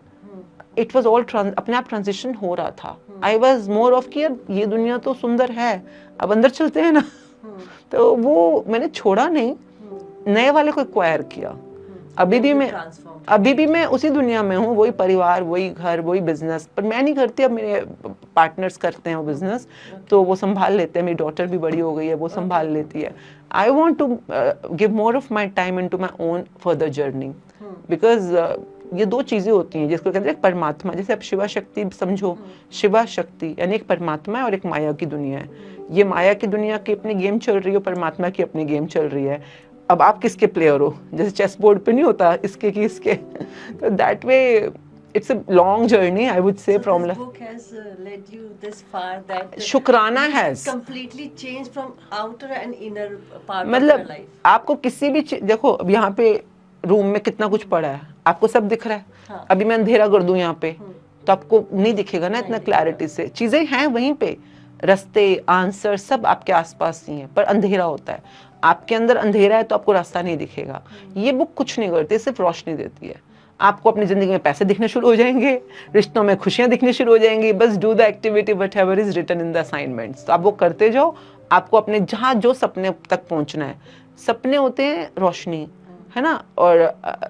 Speaker 1: it was all अपने आप ट्रांजिशन हो रहा था. आई वॉज मोर ऑफ कि यार ये दुनिया तो सुंदर है, अब अंदर चलते हैं ना. तो वो मैंने छोड़ा नहीं, नए वाले को एक्वायर किया. अभी भी मैं उसी दुनिया में हूँ, वही परिवार, वही घर, वही बिजनेस, पर मैं नहीं करती, अब मेरे पार्टनर्स करते हैं वो बिजनेस, तो वो संभाल लेते हैं. मेरी डॉटर भी बड़ी हो गई है, वो संभाल लेती है. I want to give more of my time in to my own further journey, because ये दो चीजें होती हैं जिसको कहते हैं परमात्मा. जैसे आप शिवा शक्ति समझो, शिवा शक्ति यानी एक परमात्मा है और एक माया की दुनिया है. ये माया की दुनिया की अपनी गेम चल रही है, परमात्मा की अपनी गेम चल रही है. अब आप किसके प्लेयर हो, जैसे चेस बोर्ड पे नहीं होता इसके की इसके. तो that way it's a long journey, I would say.
Speaker 2: So this book has led you this far that
Speaker 1: शुक्राना has
Speaker 2: completely changed from outer and inner part of
Speaker 1: मतलब
Speaker 2: your life.
Speaker 1: आपको किसी भी देखो, अब यहाँ पे रूम में कितना कुछ पड़ा है, आपको सब दिख रहा है.
Speaker 2: हाँ.
Speaker 1: अभी मैं अंधेरा कर दूं यहाँ पे, तो आपको नहीं दिखेगा ना इतना क्लैरिटी से. चीजें हैं वहीं पे, रास्ते, आंसर सब आपके आसपास ही हैं, पर अंधेरा होता है. आपके अंदर अंधेरा है तो आपको रास्ता नहीं दिखेगा. ये बुक कुछ नहीं करती, सिर्फ रोशनी देती है. आपको अपनी जिंदगी में पैसे दिखने शुरू हो जाएंगे, रिश्तों में खुशियां दिखनी शुरू हो जाएंगी. बस do the activity whatever is written in the assignments. तो आप वो करते जाओ, आपको अपने जहाँ जो सपने तक पहुंचना है. सपने होते हैं रोशनी, है ना, और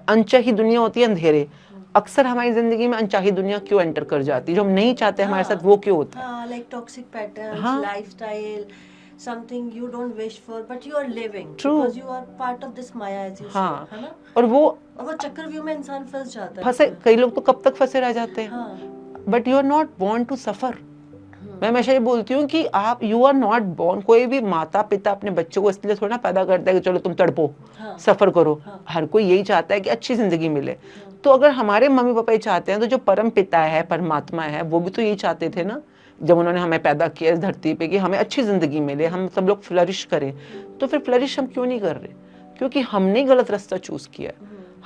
Speaker 1: अनचाही दुनिया होती है अंधेरे. अक्सर हमारी जिंदगी में अनचाही दुनिया क्यों एंटर कर जाती है, जो हम नहीं चाहते हमारे साथ, वो क्यों होता है.
Speaker 2: Like toxic patterns, lifestyle, something you don't wish for but you are living.
Speaker 1: True.
Speaker 2: Because you are part of this maya as you say, है ना.
Speaker 1: और वो
Speaker 2: चक्रव्यूह में इंसान फंस जाता है.
Speaker 1: फंसे, कई लोग तो कब तक फंसे रह जाते हैं.
Speaker 2: हाँ.
Speaker 1: But you are not born to suffer. मैं हमेशा ये बोलती हूँ कि आप, यू आर नॉट बोर्न, कोई भी माता पिता अपने बच्चों को इसलिए थोड़ा पैदा करता है कि चलो तुम तड़पो, सफर करो. हर कोई यही चाहता है कि अच्छी जिंदगी मिले. तो अगर हमारे मम्मी पापा ये चाहते हैं, तो जो परम पिता है, परमात्मा है, वो भी तो यही चाहते थे ना, जब उन्होंने हमें पैदा किया इस धरती पे, कि हमें अच्छी जिंदगी मिले, हम सब लोग फ्लरिश करें. तो फिर फ्लरिश हम क्यों नहीं कर रहे? क्योंकि हमने गलत रास्ता चूज किया,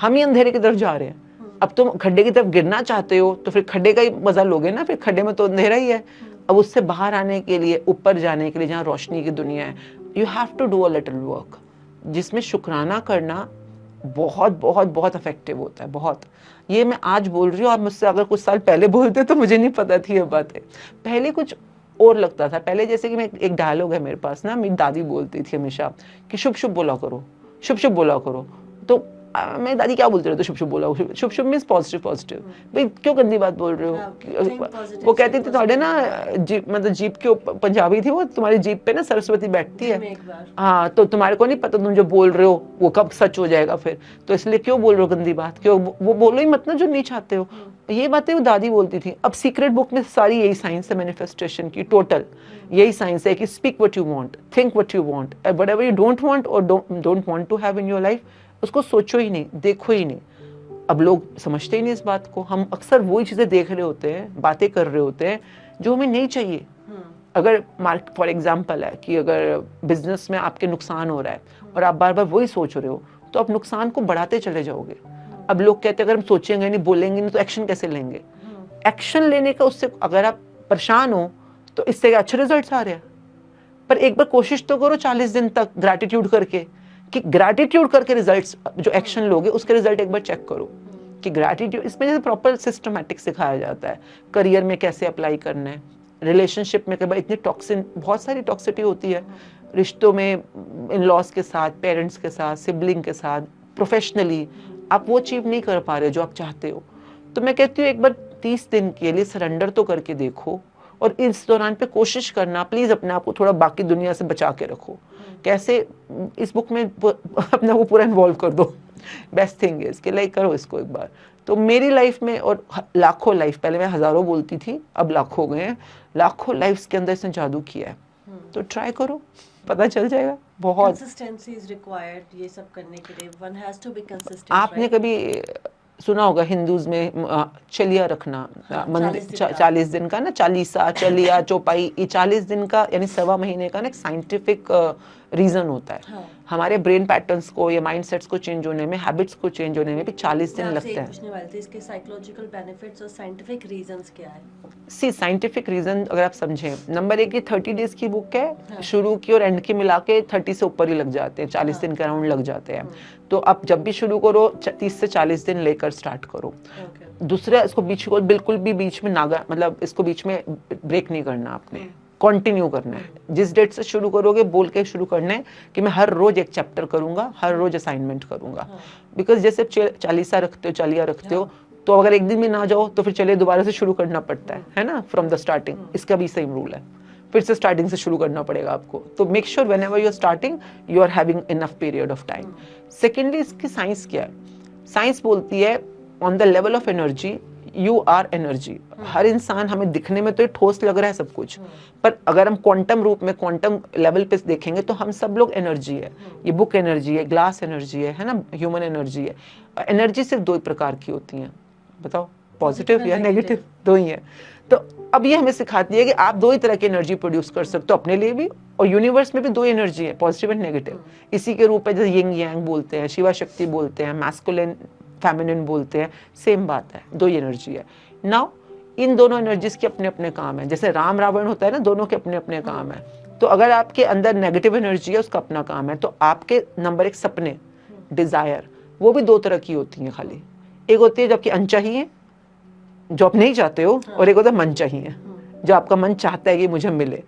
Speaker 1: हम ही अंधेरे की तरफ जा रहे हैं. अब तुम खड्डे की तरफ गिरना चाहते हो तो फिर खड्डे का ही मजा लोगे ना, फिर खड्डे में तो अंधेरा ही है. अब उससे बाहर आने के लिए, ऊपर जाने के लिए, जहाँ रोशनी की दुनिया है, you have to do a little work, जिसमें शुक्राना करना बहुत बहुत बहुत इफेक्टिव होता है. बहुत. ये मैं आज बोल रही हूँ, आप मुझसे अगर कुछ साल पहले बोलते तो मुझे नहीं पता थी ये बातें. पहले कुछ और लगता था. पहले जैसे कि मैं, एक डायलॉग है मेरे पास ना, मेरी दादी बोलती थी हमेशा कि शुभ शुभ बोला करो, शुभ शुभ बोला करो. तो मेरी दादी क्या बोलती रहती, शुभ शुभ बोला. शुभ शुभ मीन्स पॉजिटिव पॉजिटिव. भाई क्यों गंदी बात बोल रहे हो. वो कहती थी थोड़े ना जीप, मतलब जीप के ऊपर, पंजाबी थी वो, तुम्हारी जीप पे ना सरस्वती बैठती है. हाँ, तो तुम्हारे को नहीं पता तुम जो बोल रहे हो वो कब सच हो जाएगा फिर, तो इसलिए क्यों बोल रहे हो गंदी बात, क्यों वो बोलो ही मत ना जो नहीं चाहते हो. ये बातें वो दादी बोलती थी. अब सीक्रेट बुक में सारी यही साइंस है मैनिफेस्टेशन की, टोटल यही साइंस है कि speak what you want, think what you want, whatever you don't want और don't want to have in your life, उसको सोचो ही नहीं, देखो ही नहीं. अब लोग समझते ही नहीं इस बात को. हम अक्सर वही चीजें देख रहे होते हैं, बातें कर रहे होते हैं जो हमें नहीं चाहिए. अगर मार्केट फॉर एग्जांपल है कि अगर बिजनेस में आपके नुकसान हो रहा है और आप बार बार वही सोच रहे हो, तो आप नुकसान को बढ़ाते चले जाओगे. अब लोग कहते हैं अगर हम सोचेंगे नहीं, बोलेंगे नहीं, तो एक्शन कैसे लेंगे. एक्शन लेने का, उससे अगर आप परेशान हो तो इससे अच्छे रिजल्ट्स आ रहे हैं. पर एक बार कोशिश तो करो 40 दिन तक ग्रैटिट्यूड करके, कि ग्रैटिट्यूड करके रिजल्ट्स, जो एक्शन लोगे उसके रिजल्ट एक बार चेक करो कि ग्रैटिट्यूड. इसमें जैसे प्रॉपर सिस्टमैटिक सिखाया जाता है. करियर में कैसे अप्लाई करना है, रिलेशनशिप में कई बार इतनी टॉक्सिन, बहुत सारी टॉक्सिटी होती है रिश्तों में, इन लॉज के साथ, पेरेंट्स के साथ, सिबलिंग के साथ, प्रोफेशनली आप वो अचीव नहीं कर पा रहे जो आप चाहते हो. तो मैं कहती हूँ एक बार 30 दिन के लिए सरेंडर तो करके देखो, और इस दौरान पे कोशिश करना प्लीज अपने आप को थोड़ा बाकी दुनिया से बचा के रखो. कैसे, इस बुक में अपने को पूरा इन्वॉल्व कर दो. बेस्ट थिंग इज कि लाइक करो इसको एक बार. तो मेरी लाइफ में, और लाखों लाइफ, पहले मैं हजारों बोलती थी, अब लाखों हो गए हैं, लाखों लाइफ के अंदर इसने जादू किया है. तो ट्राई करो, पता चल जाएगा. बहुत
Speaker 2: कंसिस्टेंसी इज रिक्वायर्ड ये सब करने के लिए. One has to be consistent.
Speaker 1: आपने कभी सुना होगा हिंदूज में चलिया रखना, मंदिर 40 दिन का ना, चालीसा, चलिया, चौपाई, ये 40 दिन का यानी 1.25 महीने का ना एक साइंटिफिक रीजन होता है।
Speaker 2: हाँ।
Speaker 1: हमारे ब्रेन पैटर्न्स को या माइंड सेट्स को चेंज होने में, हैबिट्स को चेंज होने में भी 40 दिन लगते हैं।
Speaker 2: पूछने वाली थी इसके साइकोलॉजिकल बेनिफिट्स और साइंटिफिक रीजंस क्या है?
Speaker 1: सी साइंटिफिक रीजन अगर आप समझें, नंबर 1 की 30 डेज की बुक है,
Speaker 2: हाँ।
Speaker 1: शुरू की और एंड की मिला के 30 से ऊपर ही लग जाते हैं, 40 दिन के अराउंड लग जाते हैं। तो आप जब भी शुरू करो 30 से 40 दिन लेकर स्टार्ट करो। दूसरा, इसको बीच को बिल्कुल भी बीच में नागा, मतलब इसको बीच में ब्रेक नहीं करना, आपने कंटिन्यू करना है। जिस डेट से शुरू करोगे बोल के शुरू करना है कि मैं हर रोज एक चैप्टर करूंगा, हर रोज असाइनमेंट करूंगा। बिकॉज जैसे चालीसा रखते हो, चालिया रखते हो, तो अगर एक दिन भी ना जाओ तो फिर चलिए दोबारा से शुरू करना पड़ता है ना, फ्रॉम द स्टार्टिंग। इसका भी सेम रूल है, फिर से स्टार्टिंग से शुरू करना पड़ेगा आपको। तो make sure whenever you are starting you are having enough period of time. Secondly, इसकी साइंस क्या है? साइंस बोलती है on the level of energy you are energy. हर इंसान, हमें दिखने में तो ये ठोस लग रहा है सब कुछ, पर अगर हम क्वांटम रूप में, क्वांटम लेवल पे देखेंगे तो हम सब लोग एनर्जी है। ये बुक एनर्जी है, ग्लास एनर्जी है ना, ह्यूमन एनर्जी है। एनर्जी सिर्फ 2 प्रकार की होती हैं, बताओ, पॉजिटिव या नेगेटिव, 2 ही है। तो अब ये हमें सिखाती है कि आप 2 ही तरह की एनर्जी प्रोड्यूस कर सकते हो, अपने लिए भी और यूनिवर्स में भी 2 एनर्जी है, पॉजिटिव एंड नेगेटिव। इसी के रूप में जैसे यिंग यांग बोलते हैं, शिवा शक्ति बोलते हैं, मैस्कुलिन फेमिनिन बोलते हैं, सेम बात है, 2 ही एनर्जी है। नाउ इन दोनों एनर्जीज के अपने अपने काम है। जैसे राम रावण होता है ना, दोनों के अपने अपने काम है। तो अगर आपके अंदर नेगेटिव एनर्जी है, उसका अपना काम है। तो आपके नंबर 1 सपने, डिजायर, वो भी 2 तरह की होती हैं खाली। एक होती है जो आपकी अनचाही है, जो आप नहीं चाहते हो, और एक होता है मन चाहिए, जो आपका मन चाहता है कि मुझे मिले।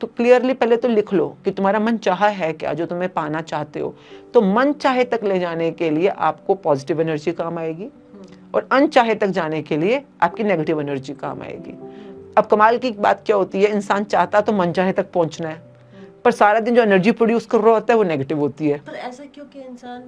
Speaker 1: तो क्लियरली पहले तो लिख लो कि तुम्हारा मन चाहा है क्या, जो तुम्हें पाना चाहते हो। तो मन चाहे तक ले जाने के लिए आपको पॉजिटिव एनर्जी काम आएगी, और अनचाहे तक जाने के लिए आपकी नेगेटिव एनर्जी काम आएगी। अब कमाल की बात क्या होती है, इंसान चाहता तो मन चाहे तक पहुंचना है, पर सारा दिन जो एनर्जी प्रोड्यूस कर रहा होता है वो नेगेटिव होती है।
Speaker 2: पर ऐसा क्यों कि इंसान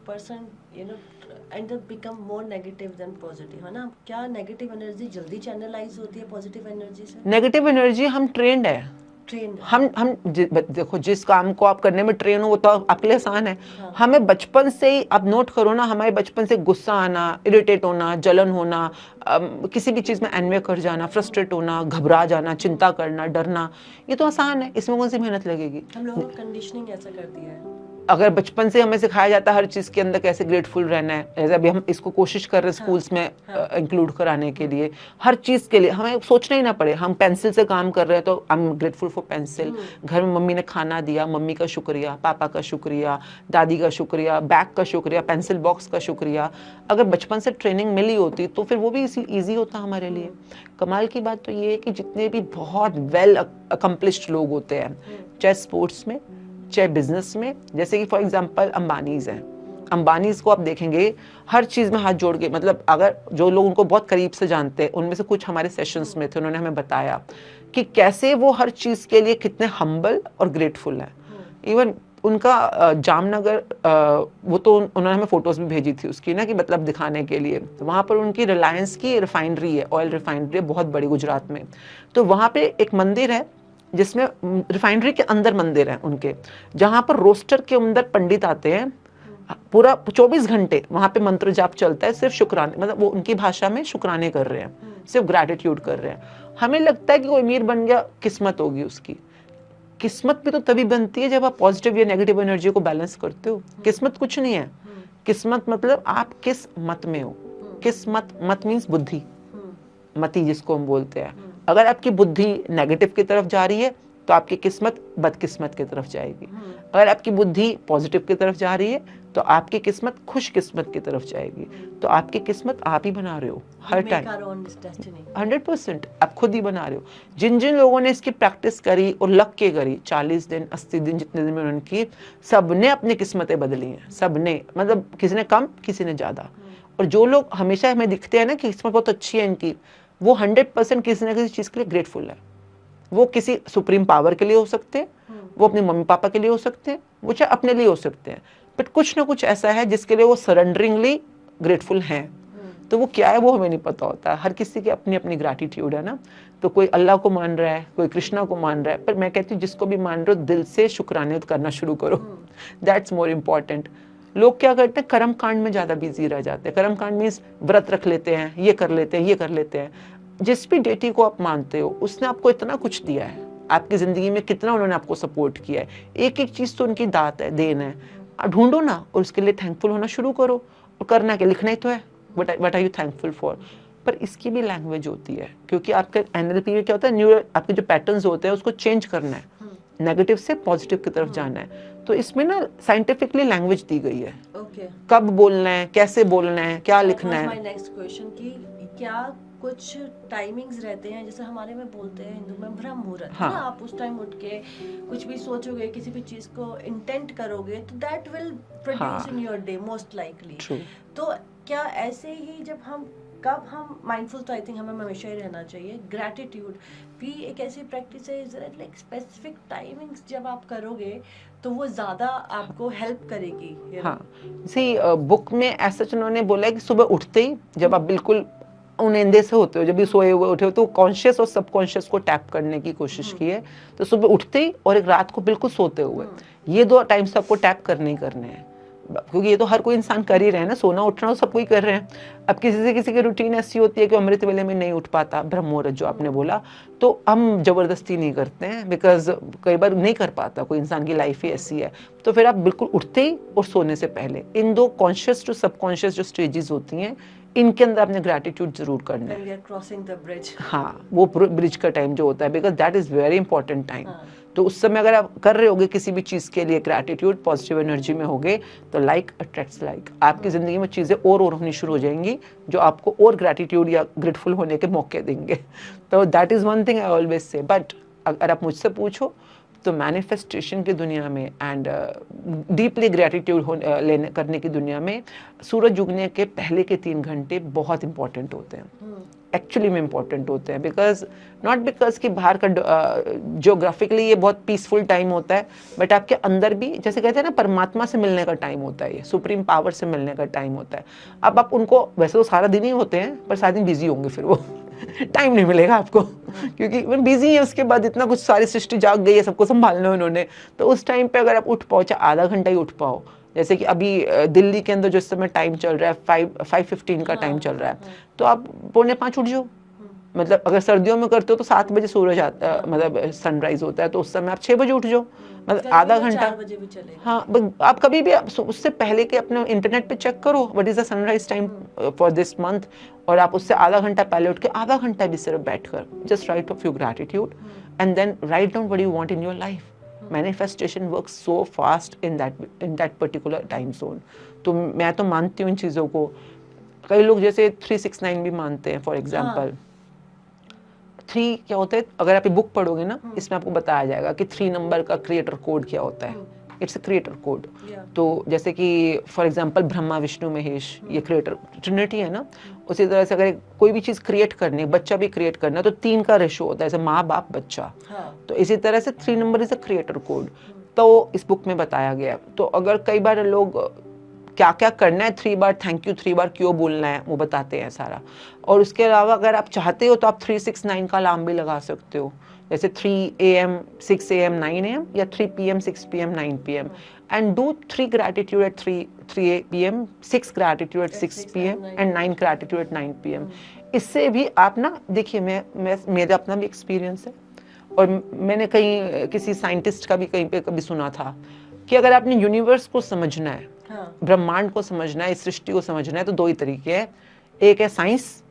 Speaker 2: person end up become more negative than positive, है ना? क्या नेगेटिव एनर्जी जल्दी चैनलाइज होती है पॉजिटिव एनर्जी से?
Speaker 1: नेगेटिव एनर्जी, हम ट्रेंड है, देखो जिस काम को आप करने में ट्रेन हो वो तो आपके लिए आसान है। हाँ। हमें बचपन से ही, आप नोट करो ना, हमारे बचपन से गुस्सा आना, इरिटेट होना, जलन होना, किसी भी चीज में एनवे कर जाना, फ्रस्ट्रेट होना, घबरा जाना, चिंता करना, डरना, ये तो आसान है, इसमें कौन सी मेहनत लगेगी?
Speaker 2: हम लोगों को कंडीशनिंग ऐसा कर दिया है।
Speaker 1: अगर बचपन से हमें सिखाया जाता है हर चीज के अंदर कैसे ग्रेटफुल रहना है, जैसे अभी हम इसको कोशिश कर रहे हैं स्कूल्स में इंक्लूड कराने के लिए, हर चीज के लिए हमें सोचना ही ना पड़े। हम पेंसिल से काम कर रहे हैं तो I am grateful for pencil. घर में मम्मी ने खाना दिया, मम्मी का शुक्रिया, पापा का शुक्रिया, दादी का शुक्रिया, बैग का शुक्रिया, पेंसिल बॉक्स का शुक्रिया। अगर बचपन से ट्रेनिंग मिली होती तो फिर वो भी ईजी होता हमारे लिए। कमाल की बात तो ये है कि जितने भी बहुत वेल अकम्प्लिश्ड लोग होते हैं, चाहे स्पोर्ट्स में चाहे बिजनेस में, जैसे कि फॉर एग्जांपल अंबानीज हैं, अंबानीज को आप देखेंगे हर चीज में हाथ जोड़ के, मतलब अगर जो लोग उनको बहुत करीब से जानते हैं, उनमें से कुछ हमारे सेशंस में थे, उन्होंने हमें बताया कि कैसे वो हर चीज के लिए कितने हम्बल और ग्रेटफुल है। इवन उनका जामनगर, वो तो उन्होंने हमें फोटोज भी भेजी थी उसकी ना, कि मतलब दिखाने के लिए, तो वहाँ पर उनकी रिलायंस की रिफाइनरी है, ऑयल रिफाइनरी है, बहुत बड़ी, गुजरात में। तो वहाँ पे एक मंदिर है जिसमें रिफाइनरी के अंदर मंदिर है उनके, जहाँ पर रोस्टर के अंदर पंडित आते हैं, पूरा 24 घंटे वहाँ पे मंत्र जाप चलता है, सिर्फ शुक्राने, मतलब वो उनकी भाषा में शुक्राने कर रहे हैं, सिर्फ ग्रैटिट्यूड कर रहे हैं। हमें लगता है कि कोई अमीर बन गया, किस्मत होगी उसकी। किस्मत भी तो तभी बनती है जब आप पॉजिटिव या नेगेटिव एनर्जी को बैलेंस करते हो। किस्मत कुछ नहीं है, किस्मत मतलब आप किस मत में हो। किस्मत, मत मीन्स बुद्धि, मति जिसको हम बोलते हैं। अगर आपकी बुद्धि नेगेटिव की तरफ जा रही है तो आपकी किस्मत बदकिस्मत की तरफ जाएगी। अगर आपकी बुद्धि पॉजिटिव की तरफ जा रही है तो आपकी किस्मत खुश किस्मत की तरफ जाएगी। तो आपकी किस्मत आप ही बना रहे हो हर टाइम, 100% आप खुद ही बना रहे हो। जिन जिन लोगों ने इसकी प्रैक्टिस करी और लग के करी, 40 दिन 80 दिन जितने दिन में उन्होंने की, सबने अपनी किस्मतें बदली हैं, सबने, मतलब किसी ने कम किसी ने ज्यादा। और जो लोग हमेशा हमें दिखते हैं ना कि किस्मत बहुत अच्छी है इनकी, वो 100% किसी न किसी चीज के लिए ग्रेटफुल है। वो किसी सुप्रीम पावर के लिए हो सकते हैं, वो अपने मम्मी पापा के लिए हो सकते हैं, वो चाहे अपने लिए हो सकते हैं, बट कुछ ना कुछ ऐसा है जिसके लिए वो सरेंडरिंगली ग्रेटफुल हैं। तो वो क्या है वो हमें नहीं पता होता। हर किसी की अपनी अपनी ग्रैटिट्यूड है ना। तो कोई अल्लाह को मान रहा है, कोई कृष्णा को मान रहा है, पर मैं कहती हूँ जिसको भी मान रहे हो दिल से शुक्राने करना शुरू करो, दैट्स मोर इम्पॉर्टेंट। लोग क्या करते हैं, कर्म कांड में ज्यादा बिजी रह जाते हैं। कर्म कांड मीन्स व्रत रख लेते हैं, ये कर लेते हैं, ये कर लेते हैं। जिस भी डेटी को आप मानते हो उसने आपको इतना कुछ दिया है, आपकी ज़िंदगी में कितना उन्होंने आपको सपोर्ट किया है, एक एक चीज़ तो उनकी दात है, देन है। आप ढूंढो ना और उसके लिए थैंकफुल होना शुरू करो। और करना क्या, लिखना ही तो है, what are you thankful for. पर इसकी भी लैंग्वेज होती है, क्योंकि आपके NLP में क्या होता है, न्यूरल आपके जो पैटर्न्स होते हैं उसको चेंज करना है, नेगेटिव से पॉजिटिव की तरफ जाना है। तो इसमें ना साइंटिफिकली लैंग्वेज दी गई है,
Speaker 2: ओके,
Speaker 1: कब बोलना है, कैसे बोलना है, क्या लिखना है।
Speaker 2: माय नेक्स्ट क्वेश्चन कि क्या कुछ टाइमिंग्स रहते हैं, जैसे हमारे में बोलते हैं हिंदू में ब्रह्म मुहूर्त,
Speaker 1: हाँ।
Speaker 2: ना आप उस टाइम उठ के कुछ भी सोचोगे, किसी भी चीज को इंटेंट करोगे तो दैट विल प्रोड्यूस
Speaker 1: हाँ।
Speaker 2: In your day most likely.
Speaker 1: True.
Speaker 2: तो क्या ऐसे ही जब हम कब हम माइंडफुल, तो आई थिंक हमें हमेशा ही रहना चाहिए। ग्रैटिट्यूड भी एक ऐसी प्रैक्टिस है, लाइक स्पेसिफिक टाइमिंग्स जब आप करोगे तो वो ज्यादा आपको हेल्प करेगी, you know?
Speaker 1: हाँ, सी बुक में ऐसा उन्होंने बोला है कि सुबह उठते ही जब आप बिल्कुल उनेंदे से होते हो, जब भी सोए हुए उठे हो, तो कॉन्शियस और सबकॉन्शियस को टैप करने की कोशिश की है। तो सुबह उठते ही और एक रात को बिल्कुल सोते हुए, ये 2 टाइम्स आपको टैप करने ही करने हैं, क्योंकि ये तो हर कोई इंसान कर ही रहे हैं ना, सोना उठना तो सब कोई कर रहे हैं। अब किसी की रूटीन ऐसी होती है कि अमृत वेले में नहीं उठ पाता, ब्रह्म मुहूर्त जो आपने बोला, तो हम जबरदस्ती नहीं करते हैं, बिकॉज कई बार नहीं कर पाता, कोई इंसान की लाइफ ही ऐसी है। तो फिर आप बिल्कुल उठते ही और सोने से पहले इन 2 कॉन्शियस टू सबकॉन्शियस जो स्टेजेस होती हैं, इनके अंदर आपने ग्रैटिट्यूड जरूर करना है।
Speaker 2: When we are crossing the bridge.
Speaker 1: हाँ, वो ब्रिज का टाइम जो होता है, because that is very important time.
Speaker 2: हाँ।
Speaker 1: तो उस समय अगर आप कर रहे होगे किसी भी चीज़ के लिए ग्रैटिट्यूड, पॉजिटिव एनर्जी में होगे, तो लाइक अट्रैक्ट्स लाइक, आपकी ज़िंदगी में चीज़ें और होनी शुरू हो जाएंगी जो आपको और ग्रैटिट्यूड या ग्रेटफुल होने के मौके देंगे। तो that is one thing I always say. But अगर आप मुझसे पूछो तो मैनिफेस्टेशन की दुनिया में एंड डीपली ग्रैटिट्यूड लेने करने की दुनिया में सूरज उगने के पहले के 3 घंटे बहुत इंपॉर्टेंट होते हैं, एक्चुअली में इंपॉर्टेंट होते हैं। बिकॉज नॉट बिकॉज कि बाहर का जियोग्राफिकली ये बहुत पीसफुल टाइम होता है, बट आपके अंदर भी, जैसे कहते हैं ना, परमात्मा से मिलने का टाइम होता है, ये सुप्रीम पावर से मिलने का टाइम होता है। अब आप उनको, वैसे तो सारा दिन ही होते हैं, पर सारा दिन बिजी होंगे, फिर वो टाइम नहीं मिलेगा आपको, क्योंकि वो बिजी है। उसके बाद इतना कुछ, सारी सृष्टि जाग गई है, सबको संभालना है उन्होंने। तो उस टाइम पे अगर आप उठ पाओ, चाहे आधा घंटा ही उठ पाओ, जैसे कि अभी दिल्ली के अंदर जो इस समय टाइम चल रहा है 5:15 का टाइम चल रहा है, तो आप 4:45 उठ जाओ। मतलब अगर सर्दियों में करते हो तो 7 बजे सूरज आता, मतलब सनराइज होता है, तो उस समय आप 6 बजे उठ जाओ, मतलब आधा घंटा।
Speaker 2: 4 बजे भी चलेगा।
Speaker 1: हाँ, आप कभी भी उससे पहले के अपने इंटरनेट पे चेक करो what is the sunrise time for this month, और आप उससे आधा घंटा पहले उठ के आधा घंटा भी सिर्फ बैठकर just write of your gratitude and then write down what you want in your life. Manifestation works so fast in that particular time zone. तो मैं तो मानती हूँ इन चीज़ों को। कई लोग जैसे 369 भी मानते हैं, फॉर एग्जाम्पल। 3 क्या होता है, अगर आप ये बुक पढ़ोगे ना, इसमें आपको बताया जाएगा कि 3 नंबर का क्रिएटर कोड क्या होता है। It's a creator code. तो जैसे कि फॉर एग्जांपल ब्रह्मा विष्णु महेश, ये क्रिएटर ट्रिनिटी है ना। उसी तरह से अगर कोई भी चीज़ क्रिएट करनी है, बच्चा भी क्रिएट करना है, तो 3 का रेशो होता है, जैसे माँ बाप बच्चा। तो इसी तरह से 3 number is a creator code. तो इस बुक में बताया गया। तो अगर कई बार लोग क्या क्या करना है, 3 बार थैंक यू, 3 बार क्यों बोलना है, वो बताते हैं सारा। और उसके अलावा अगर आप चाहते हो तो आप 369 का अलार्म भी लगा सकते हो, जैसे 3 AM 6 AM 9 AM या 3 PM 6 PM 9 PM, and do 3 gratitude at 3 PM, 6 gratitude at 6 PM and 9 gratitude at 9 PM। इससे भी आप ना, देखिए मैं मेरा अपना भी एक्सपीरियंस है, और मैंने कहीं किसी साइंटिस्ट का भी कहीं पे कभी सुना था कि अगर आपने यूनिवर्स को समझना है, ब्रह्मांड को समझना है, इस सृष्टि को समझना है, तो 2 ही तरीके हैं। एक है साइंस,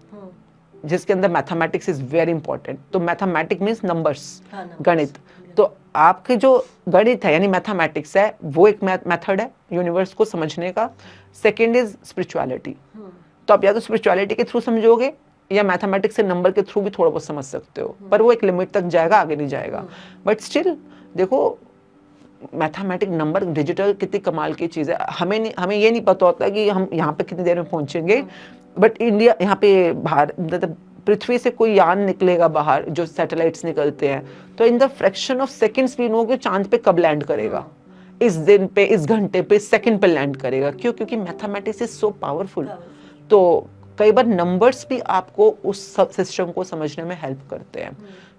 Speaker 1: जिसके अंदर मैथमेटिक्स इज वेरी इंपॉर्टेंट। तो मैथमेटिक्स मीन्स नंबर्स, गणित। तो आपके जो गणित है यानी मैथमेटिक्स है, वो एक मेथड है यूनिवर्स को समझने का। Second is spirituality. तो आप या तो स्पिरिचुअलिटी के थ्रू समझोगे या मैथमेटिक्स से नंबर के थ्रू भी थोड़ा बहुत समझ सकते हो, पर वो एक लिमिट तक जाएगा, आगे नहीं जाएगा। बट स्टिल देखो, मैथमेटिक नंबर डिजिटल कितनी कमाल की चीज़ है। हमें ये नहीं पता होता कि हम यहाँ पे कितनी देर में पहुँचेंगे, बट इंडिया यहाँ पे बाहर, मतलब पृथ्वी से कोई यान निकलेगा बाहर, जो सैटेलाइट्स निकलते हैं, तो in the fraction of seconds भी नो कि चांद पे कब लैंड करेगा, इस दिन पे, इस घंटे पे, सेकंड पे लैंड करेगा। क्यों? क्योंकि मैथमेटिक्स इज सो पावरफुल। तो कई बार नंबर्स भी आपको उस सिस्टम को समझने में हेल्प करते हैं।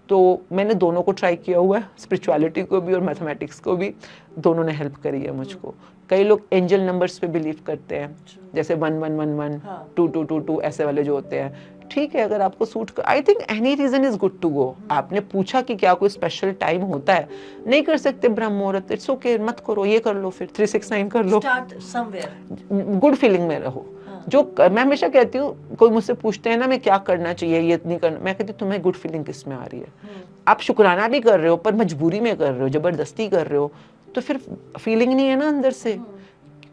Speaker 1: तो मैंने दोनों को ट्राई किया हुआ है, स्पिरिचुअलिटी को भी और मैथमेटिक्स को भी, दोनों ने हेल्प करी है मुझको। कई लोग एंजल नंबर्स पे बिलीव करते हैं, जैसे 1111, 2222, ऐसे वाले जो होते हैं, ठीक है, अगर आपको सूट कर, I think any reason is good to go. आपने पूछा कि क्या कोई स्पेशल टाइम होता है, नहीं कर सकते ब्रह्म मुहूर्त, इट्स ओके, मत करो, ये कर लो, फिर 369 कर लो,
Speaker 2: स्टार्ट समवेयर,
Speaker 1: गुड फीलिंग में रहो। मैं हमेशा कहती हूँ, कोई मुझसे पूछते हैं ना मैं क्या करना चाहिए, ये नहीं करना, मैं कहती हूँ तुम्हें गुड फीलिंग किस में आ रही है। आप शुक्राना भी कर रहे हो पर मजबूरी में कर रहे हो, जबरदस्ती कर रहे हो, तो फिर फीलिंग नहीं है ना अंदर से।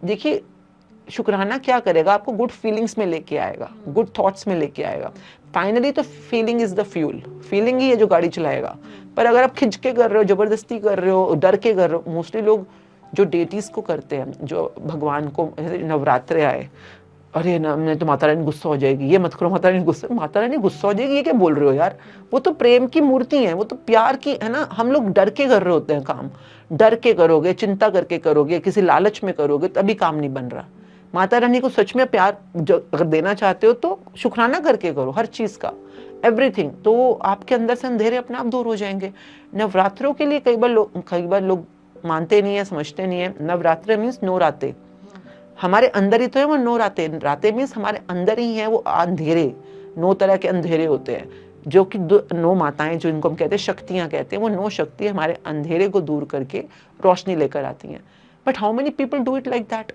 Speaker 1: देखिए शुक्राना क्या करेगा, आपको गुड फीलिंग्स में लेके आएगा, गुड थॉट्स में लेके आएगा। फाइनली तो feeling is the fuel, feeling ही है जो गाड़ी चलाएगा। पर अगर आप खिंच के कर रहे हो, जबरदस्ती कर रहे हो, डर के कर रहे हो, मोस्टली लोग जो डेटीज को करते हैं, जो भगवान को, जैसे नवरात्रे आए, अरे ना मैं तो माता रानी गुस्सा हो जाएगी, ये मत करो, माता रानी गुस्सा हो जाएगी, ये क्या बोल रहे हो यार, वो तो प्रेम की मूर्ति है, वो तो प्यार की है ना। हम लोग डर के कर रहे होते हैं काम, डर के करोगे, चिंता करके करोगे, किसी लालच में करोगे, तभी काम नहीं बन रहा। माता रानी को सच में प्यार अगर देना चाहते हो तो शुक्राना करके करो हर चीज का, एवरीथिंग, तो आपके अंदर से अंधेरे अपने आप दूर हो जाएंगे। नवरात्रों के लिए कई बार लोग मानते नहीं है, समझते नहीं है। नवरात्र मीन्स 9 रातें, हमारे अंदर ही तो है वो 9 रातें। रातें मीन्स हमारे अंदर ही है वो अंधेरे, 9 तरह के अंधेरे होते हैं, जो कि 9 माताएं, जो इनको हम कहते हैं शक्तियां कहते हैं, वो 9 शक्ति हमारे अंधेरे को दूर करके रोशनी लेकर आती हैं। But how many people do it like that?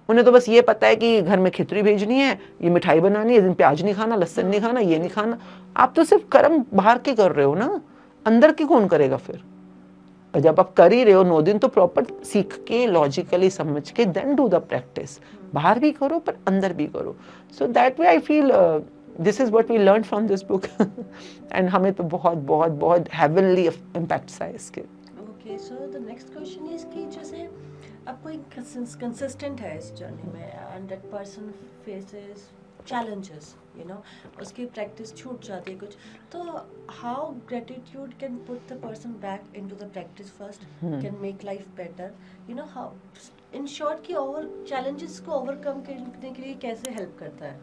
Speaker 1: उन्हें तो बस ये पता है कि घर में खिचड़ी भेजनी है, ये मिठाई बनानी है, प्याज नहीं खाना, लहसुन नहीं खाना, ये नहीं खाना। आप तो सिर्फ कर्म बाहर के कर रहे हो ना, अंदर की कौन करेगा फिर? और जब आप कर ही रहे हो 9 दिन, तो प्रॉपर सीख के, लॉजिकली समझ के, देन डू द प्रैक्टिस। बाहर भी करो पर अंदर भी करो। So that way I feel this is what we learn from this book and हमें तो बहुत बहुत बहुत हेवनली इम्पैक्ट्स है इसके।
Speaker 2: Okay, so the next question is कि जैसे अब कोई कंसिस्टेंट है इस जर्नी में and that person faces challenges, you know, उसकी प्रैक्टिस छूट जाती है कुछ, तो how gratitude can put the person back into the practice first, can make life better, you know, how in short की ओवर चैलेंजेस को ओवरकम करने के लिए कैसे हेल्प करता है?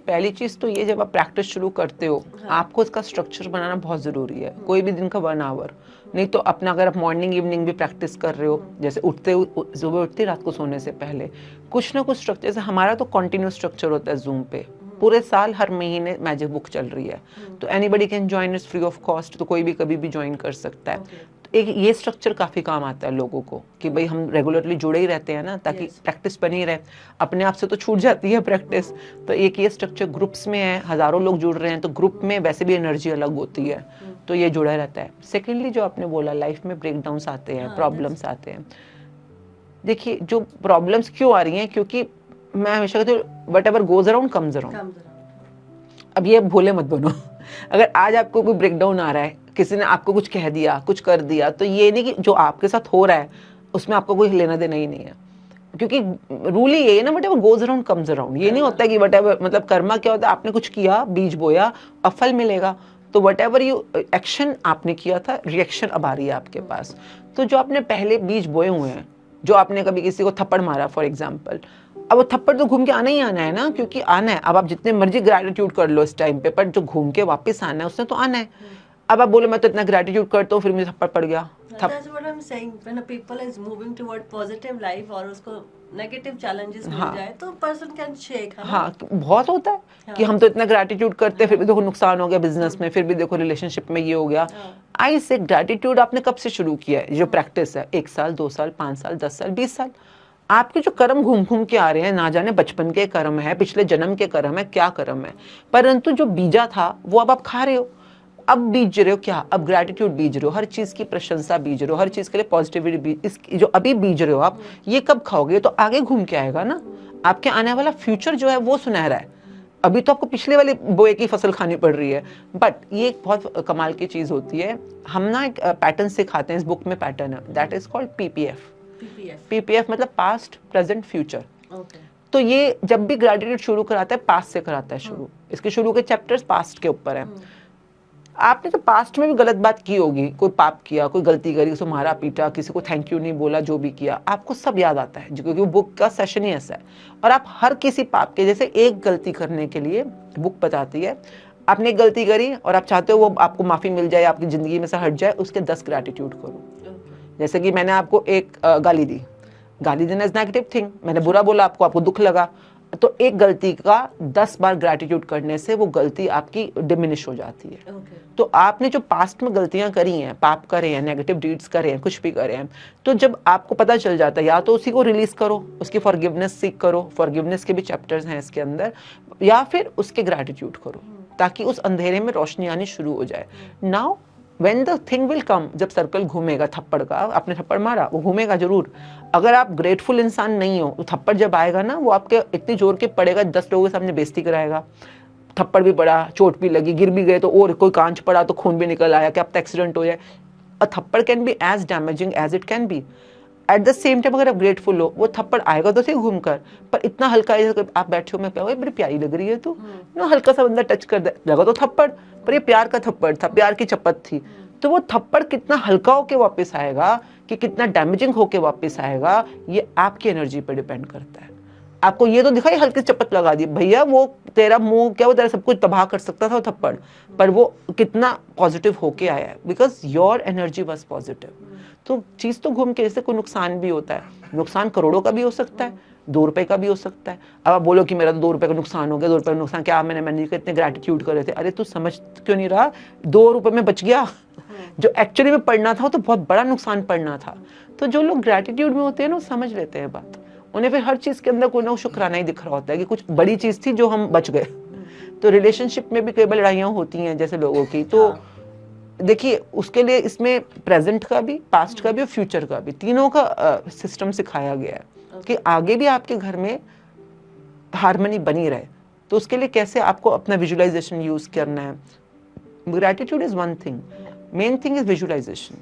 Speaker 1: पहली चीज तो ये, जब आप प्रैक्टिस शुरू करते हो, आपको इसका स्ट्रक्चर बनाना बहुत जरूरी है। कोई भी दिन का 1 आवर, नहीं तो अपना, अगर आप मॉर्निंग इवनिंग भी प्रैक्टिस कर रहे हो, जैसे सुबह उठते रात को सोने से पहले कुछ ना कुछ स्ट्रक्चर, जैसे हमारा तो कंटिन्यूस स्ट्रक्चर होता है जूम पे, पूरे साल हर महीने मैजिक बुक चल रही है, तो anybody can join, it's free of cost, तो कोई भी कभी भी ज्वाइन कर सकता है। एक ये स्ट्रक्चर काफी काम आता है लोगों को कि भाई हम रेगुलरली जुड़े ही रहते हैं ना, ताकि प्रैक्टिस बनी रहे। अपने आप से तो छूट जाती है प्रैक्टिस, तो एक ये स्ट्रक्चर ग्रुप्स में है, हजारों लोग जुड़ रहे हैं, तो ग्रुप में वैसे भी एनर्जी अलग होती है, तो ये जुड़ा रहता है। सेकेंडली, जो आपने बोला, लाइफ में ब्रेकडाउन्स आते हैं, प्रॉब्लम्स आते हैं। देखिए जो प्रॉब्लम्स क्यों आ रही हैं, क्योंकि मैं हमेशा कहती हूँ what ever goes around comes around. अब ये भोले मत बनो। अगर आज आपको कोई ब्रेकडाउन आ रहा है, किसी ने आपको कुछ कह दिया, कुछ कर दिया, तो ये नहीं कि जो आपके साथ हो रहा है उसमें आपको कोई लेना देना ही नहीं है, क्योंकि रूल ही ये है ना, what ever goes around comes around. ये नहीं होता है कि वट एवर, मतलब कर्मा क्या होता है, आपने कुछ किया, बीज बोया, अब फल मिलेगा। तो वट एवर यू एक्शन आपने किया था, रिएक्शन अब आ रही है आपके पास। तो जो आपने पहले बीज बोए हुए हैं, जो आपने कभी किसी को थप्पड़ मारा फॉर एग्जाम्पल, अब वो थप्पड़ तो घूम के आना ही आना है ना, क्योंकि आना है। अब आप जितने मर्जी ग्रेटिट्यूड कर लो इस टाइम पे, पर जो घूम के वापस आना है उसने तो आना है। अब आप बोले मैं तो इतना ग्रेटिट्यूड करता हूँ, फिर मुझे थप्पड़ पड़ गया।
Speaker 2: That's what I'm saying. When a people is moving toward positive life और उसको नेगेटिव चैलेंजेस मिल जाए, तो पर्सन कैन शेक।
Speaker 1: हाँ, बहुत होता है कि हम तो इतना ग्रेटिट्यूड करते हैं, फिर भी देखो नुकसान हो गया बिजनेस में, फिर भी देखो रिलेशनशिप में ये हो गया। आई से ग्रेटिट्यूड आपने कब से शुरू किया है? जो प्रैक्टिस है, 1 साल, 2 साल, 5 साल, 10 साल, 20 साल, आपके जो कर्म घूम घूम के आ रहे हैं, ना जाने बचपन के कर्म है, पिछले जन्म के कर्म है, क्या कर्म है, परंतु जो बीजा था वो अब आप खा रहे हो। अब बीज रहे हो क्या? अब ग्रेटिट्यूड बीज रहे हो, हर चीज की प्रशंसा बीज रहे हो, हर चीज के लिए पॉजिटिविटी बीज, इस जो अभी बीज रहे हो आप, ये कब खाओगे? तो आगे घूम के आएगा ना। आपके आने वाला फ्यूचर जो है वो सुनहरा है। अभी तो आपको पिछले वाले बोए की फसल खानी पड़ रही है। बट ये एक बहुत कमाल की चीज होती है, हम ना एक पैटर्न सिखाते हैं, इस बुक में पैटर्न है, that is called PPF. PPF मतलब पास्ट, प्रेजेंट, फ्यूचर। तो ये जब भी ग्रेटिट्यूड शुरू कराता है, पास्ट से कराता है शुरू। इसके शुरू के चैप्टर्स पास्ट के ऊपर है। आपने तो पास्ट में भी गलत बात की होगी, कोई पाप किया, कोई गलती करी, किसी को मारा पीटा, किसी को थैंक यू नहीं बोला, जो भी किया आपको सब याद आता है, क्योंकि वो बुक का सेशन ही ऐसा है। और आप हर किसी पाप के, जैसे एक गलती करने के लिए बुक बताती है, आपने एक गलती करी और आप चाहते हो वो आपको माफी मिल जाए, आपकी जिंदगी में से हट जाए, उसके 10 ग्रेटिट्यूड करो। जैसे कि मैंने आपको एक गाली दी, गाली देना इज नेगेटिव थिंग, मैंने बुरा बोला आपको दुख लगा, तो एक गलती का 10 बार ग्रैटिट्यूड करने से वो गलती आपकी डिमिनिश हो जाती है। तो आपने जो पास्ट में गलतियां करी हैं, पाप करे हैं, नेगेटिव डीड्स करे हैं, कुछ भी करे हैं, तो जब आपको पता चल जाता है, या तो उसी को रिलीज करो, उसकी फॉरगिवनेस सीख करो, फॉरगिवनेस के भी चैप्टर्स हैं इसके अंदर, या फिर उसके ग्रैटिट्यूड करो, ताकि उस अंधेरे में रोशनी आनी शुरू हो जाए। Now When the thing will come, जब सर्कल घूमेगा थप्पड़ का, आपने थप्पड़ मारा, वो घूमेगा जरूर। अगर आप ग्रेटफुल इंसान नहीं हो, तो थप्पड़ जब आएगा ना, वो आपके इतनी जोर के पड़ेगा, 10 लोगों के सामने बेइज्जती कराएगा। थप्पड़ भी पड़ा, चोट भी लगी, गिर भी गए तो, और कोई कांच पड़ा तो खून भी निकल आया, क्या आपका एक्सीडेंट हो जाए। अ थप्पड़ can be as damaging as it can be. At the same time अगर आप ग्रेटफुल हो, वो थप्पड़ आएगा तो सही घूम कर, पर इतना हल्का है, आप बैठे हो, मैं क्या हुआ, बड़ी प्यारी लग रही है तू, हल्का सा बंदा टच कर दे, लगा तो थप्पड़, पर ये प्यार का थप्पड़ था, प्यार की चपत थी। तो वो थप्पड़ कितना हल्का होके वापस आएगा, कि कितना डैमेजिंग होके वापस आएगा, ये आपकी एनर्जी पर डिपेंड करता है। आपको ये तो दिखाई हल्की चपत लगा दी, भैया वो तेरा मुंह क्या, वो तेरा सब कुछ तबाह कर सकता था वो थप्पड़, पर वो कितना पॉजिटिव होके आया है, because your energy was positive. तो चीज तो घूम के, इससे कोई नुकसान भी होता है, नुकसान करोड़ों का भी हो सकता है, 2 रुपए का भी हो सकता है। अब आप बोलो कि मेरा तो 2 रुपए का नुकसान हो गया, 2 रुपए का नुकसान क्या, मैंने इतने ग्रैटिट्यूड कर रहे थे, अरे तू समझ क्यों नहीं रहा, 2 रुपए में बच गया, जो एक्चुअली में पढ़ना था वो तो बहुत बड़ा नुकसान पड़ना था। तो जो लोग ग्रैटिट्यूड में होते हैं ना, वो समझ लेते हैं बात, उन्हें फिर हर चीज के अंदर कोई ना शुक्राना ही दिख रहा होता है कि कुछ बड़ी चीज थी जो हम बच गए। तो रिलेशनशिप में भी कई बार लड़ाइयाँ होती हैं जैसे लोगों की, तो देखिए उसके लिए इसमें प्रेजेंट का भी, पास्ट का भी और फ्यूचर का भी, तीनों का सिस्टम सिखाया गया है कि आगे भी आपके घर में हार्मनी बनी रहे। तो उसके लिए कैसे आपको अपना विजुअलाइजेशन यूज करना है। Gratitude is one thing, main thing is visualisation.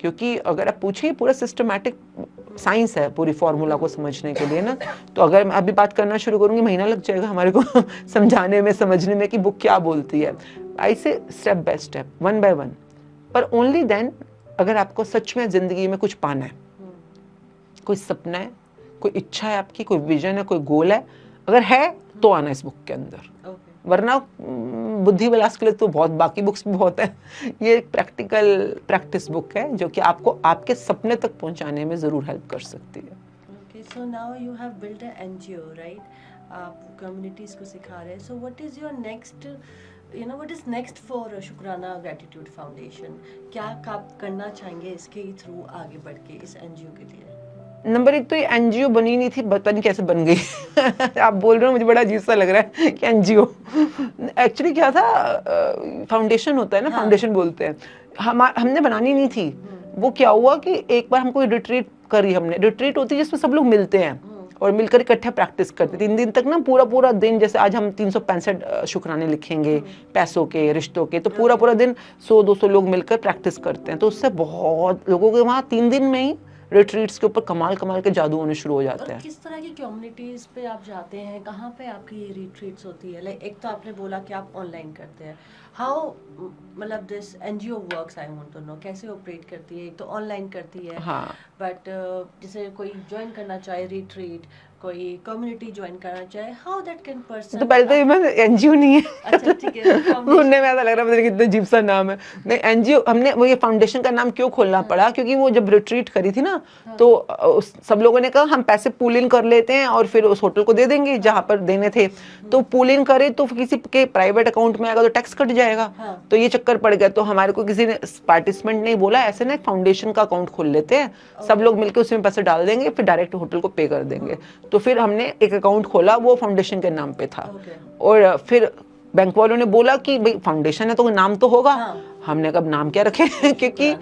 Speaker 1: क्योंकि अगर आप पूछिए, पूरा सिस्टमैटिक साइंस है पूरी फॉर्मूला को समझने के लिए ना, तो अगर मैं अभी बात करना शुरू करूंगी, महीना लग जाएगा हमारे को समझाने में, समझने में कि बुक क्या बोलती है। ऐसे step by step, one by one, पर ओनली देन अगर आपको सच में जिंदगी में कुछ पाना है, कोई सपना है, कोई इच्छा है आपकी, कोई विजन है, कोई गोल है, अगर है तो आना इस बुक के अंदर। वरना बुद्धि विलास के लिए तो बहुत बाकी बुक्स भी बहुत है। ये एक प्रैक्टिकल प्रैक्टिस बुक है जो कि आपको आपके सपने तक पहुंचाने में जरूर हेल्प कर सकती है।
Speaker 2: Okay, so now you have built an NGO, right? आप कम्युनिटीज को सिखा रहे हैं। So what is your next, what is next for शुक्राना ग्रेटिट्यूड फाउंडेशन? क्या आप करना चाहेंगे इसके थ्रू आगे बढ़ के इस NGO के लिए?
Speaker 1: नंबर 1 तो ये एनजीओ बनी नहीं थी, पता नहीं कैसे बन गई। आप बोल रहे हो, मुझे बड़ा अजीब सा लग रहा है कि एनजीओ। एक्चुअली क्या था, फाउंडेशन होता है ना, फाउंडेशन बोलते हैं, हमने बनानी नहीं थी। वो क्या हुआ कि एक बार हमको रिट्रीट करी हमने, रिट्रीट होती है जिसमें सब लोग मिलते हैं और मिलकर इकट्ठे प्रैक्टिस करते, 3 दिन तक ना, पूरा दिन, जैसे आज हम 365 शुक्राने लिखेंगे पैसों के, रिश्तों के, तो पूरा दिन 100-200 लोग मिलकर प्रैक्टिस करते हैं। तो उससे बहुत लोगों के वहाँ 3 दिन में ही रिट्रीट्स के ऊपर कमाल के जादू होने शुरू हो जाते हैं।
Speaker 2: किस तरह की कम्युनिटीज पे आप जाते हैं, कहाँ पे आपकी ये रिट्रीट्स होती है? लाइक एक तो आपने बोला कि आप ऑनलाइन करते हैं, हाउ मतलब this NGO works, I want to know कैसे ऑपरेट करती है? एक तो ऑनलाइन करती है,
Speaker 1: हाँ,
Speaker 2: बट जैसे कोई ज्वाइन करना चाहे रिट्रीट, कोई कम्युनिटी ज्वाइन करना चाहे, हाउ दैट कैन पर्सन?
Speaker 1: तो पहले तो ये मैं एनजीओ नहीं है।
Speaker 2: अच्छा ठीक है,
Speaker 1: सुनने में ऐसा लग रहा है कितना अजीब सा नाम है। नहीं, एनजीओ हमने वो ये फाउंडेशन का नाम क्यों खोलना पड़ा, क्योंकि वो जब रिट्रीट करी थी ना, तो सब लोगों ने कहा हम पैसे पूल इन कर लेते हैं और फिर उस होटल को दे देंगे जहाँ पर देने थे। तो पूल इन करे तो किसी के प्राइवेट अकाउंट में आएगा तो टैक्स कट जाएगा। तो ये चक्कर पड़ गया। तो हमारे को किसी ने पार्टिसिपेंट ने बोला ऐसे ना, एक फाउंडेशन का अकाउंट खोल लेते हैं, सब लोग मिलकर उसमें पैसे डाल देंगे, फिर डायरेक्ट होटल को पे कर देंगे। तो फिर हमने एक अकाउंट खोला, वो फाउंडेशन के नाम पे था। और फिर बैंक वालों ने बोला कि भाई फाउंडेशन है तो नाम तो होगा। हमने कहा नाम क्या रखे क्योंकि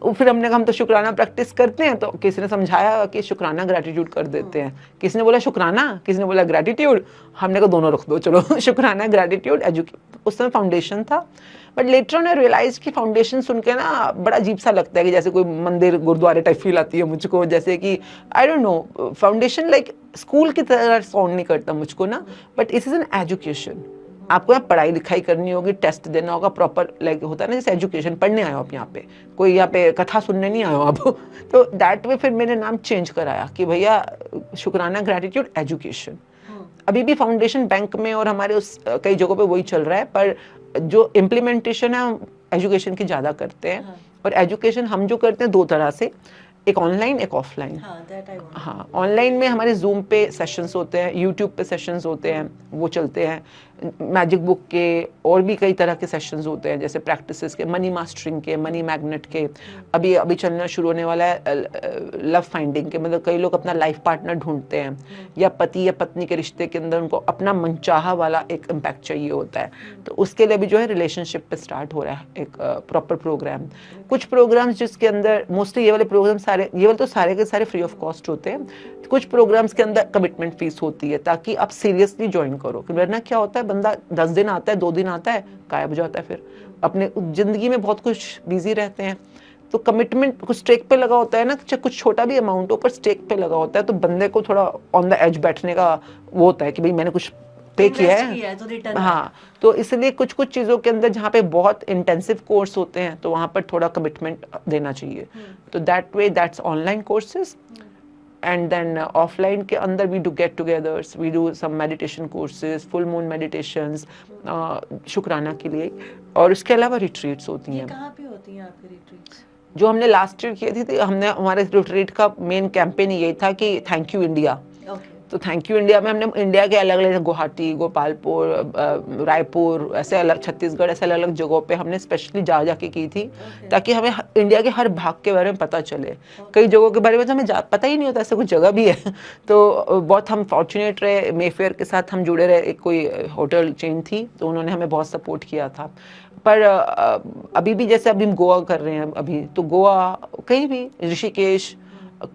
Speaker 1: फिर हमने कहा हम तो शुक्राना प्रैक्टिस करते हैं। तो किसी ने समझाया कि शुक्राना ग्रैटिट्यूड कर देते हैं, किसी ने बोला शुक्राना, किसी ने बोला ग्रैटिट्यूड। हमने कहा दोनों रख दो, चलो शुक्राना ग्रैटिट्यूड एजुकेट। उस समय फाउंडेशन था, but later on I realise कि फाउंडेशन सुन के ना बड़ा अजीब सा लगता है कि जैसे कोई मंदिर गुरुद्वारे टाइप फील आती है मुझको, जैसे कि I don't no, foundation like school की तरह साउंड नहीं करता मुझको ना। But it is an education, आपको यहाँ पढ़ाई लिखाई करनी होगी, टेस्ट देना होगा प्रॉपर, लाइक होता है ना जैसे एजुकेशन। पढ़ने आए हो आप यहाँ पे, कोई यहाँ पे कथा सुनने नहीं आए हो आप। तो दैट वे फिर मैंने नाम चेंज कराया कि भैया शुक्राना ग्रैटिट्यूड एजुकेशन। अभी भी फाउंडेशन बैंक में और हमारे उस कई जगहों पे वही चल रहा है, पर जो इम्प्लीमेंटेशन है एजुकेशन की ज़्यादा करते हैं। और एजुकेशन हम जो करते हैं 2 तरह से, एक ऑनलाइन एक ऑफलाइन।
Speaker 2: हाँ, that I want.
Speaker 1: हाँ, ऑनलाइन में हमारे जूम पे सेशंस होते हैं, यूट्यूब पे सेशंस होते हैं, वो चलते हैं। मैजिक बुक के और भी कई तरह के सेशंस होते हैं, जैसे प्रैक्टिसेस के, मनी मास्टरिंग के, मनी मैग्नेट के। अभी चलना शुरू होने वाला है लव फाइंडिंग के, मतलब कई लोग अपना लाइफ पार्टनर ढूंढते हैं, या पति या पत्नी के रिश्ते के अंदर उनको अपना मनचाहा वाला एक इम्पैक्ट चाहिए होता है, तो उसके लिए भी जो है रिलेशनशिप पे स्टार्ट हो रहा है एक प्रॉपर प्रोग्राम। कुछ प्रोग्राम्स जिसके अंदर मोस्टली ये वाले प्रोग्राम सारे, ये वाले तो सारे के सारे फ्री ऑफ कॉस्ट होते हैं। कुछ प्रोग्राम्स के अंदर कमिटमेंट फीस होती है, ताकि आप सीरियसली ज्वाइन करो। वरना क्या होता है, बंदा 10 दिन आता है, 2 दिन आता है, गायब हो जाता है, फिर अपने जिंदगी में बहुत कुछ बिजी रहते हैं। तो कमिटमेंट कुछ स्टेक पे लगा होता है ना, चाहे कुछ छोटा भी अमाउंट हो पर स्टेक पे लगा होता है, तो बंदे को थोड़ा ऑन द एज बैठने का वो होता है कि भाई मैंने कुछ पे किया है
Speaker 2: तो रिटर्न।
Speaker 1: हाँ, तो इसलिए कुछ कुछ चीज़ों के अंदर जहाँ पे बहुत इंटेंसिव कोर्स होते हैं, तो वहाँ पर थोड़ा कमिटमेंट देना चाहिए। तो that way that's online courses. And then offline के अंदर we do get togethers, we do some meditation courses, full moon meditations शुक्राना के लिए, और इसके अलावा रिट्रीट्स होती हैं।
Speaker 2: कहाँ पे होती हैं आपकी रिट्रीट्स?
Speaker 1: जो हमने लास्ट ईयर किए थे, हमने हमारे रिट्रीट का मेन कैंपेन यही था कि थैंक यू इंडिया। तो थैंक यू इंडिया में हमने इंडिया के अलग अलग, गुवाहाटी, गोपालपुर, रायपुर, ऐसे अलग, छत्तीसगढ़, ऐसे अलग अलग जगहों पे हमने स्पेशली जा के की थी, ताकि हमें इंडिया के हर भाग के बारे में पता चले। कई जगहों के बारे में तो हमें पता ही नहीं होता, ऐसे कुछ जगह भी है। तो बहुत हम फॉर्चुनेट रहे, मेफेयर के साथ हम जुड़े रहे, एक कोई होटल चेन थी, तो उन्होंने हमें बहुत सपोर्ट किया था। पर अभी भी जैसे अभी हम गोवा कर रहे हैं, अभी तो गोवा, कहीं भी ऋषिकेश,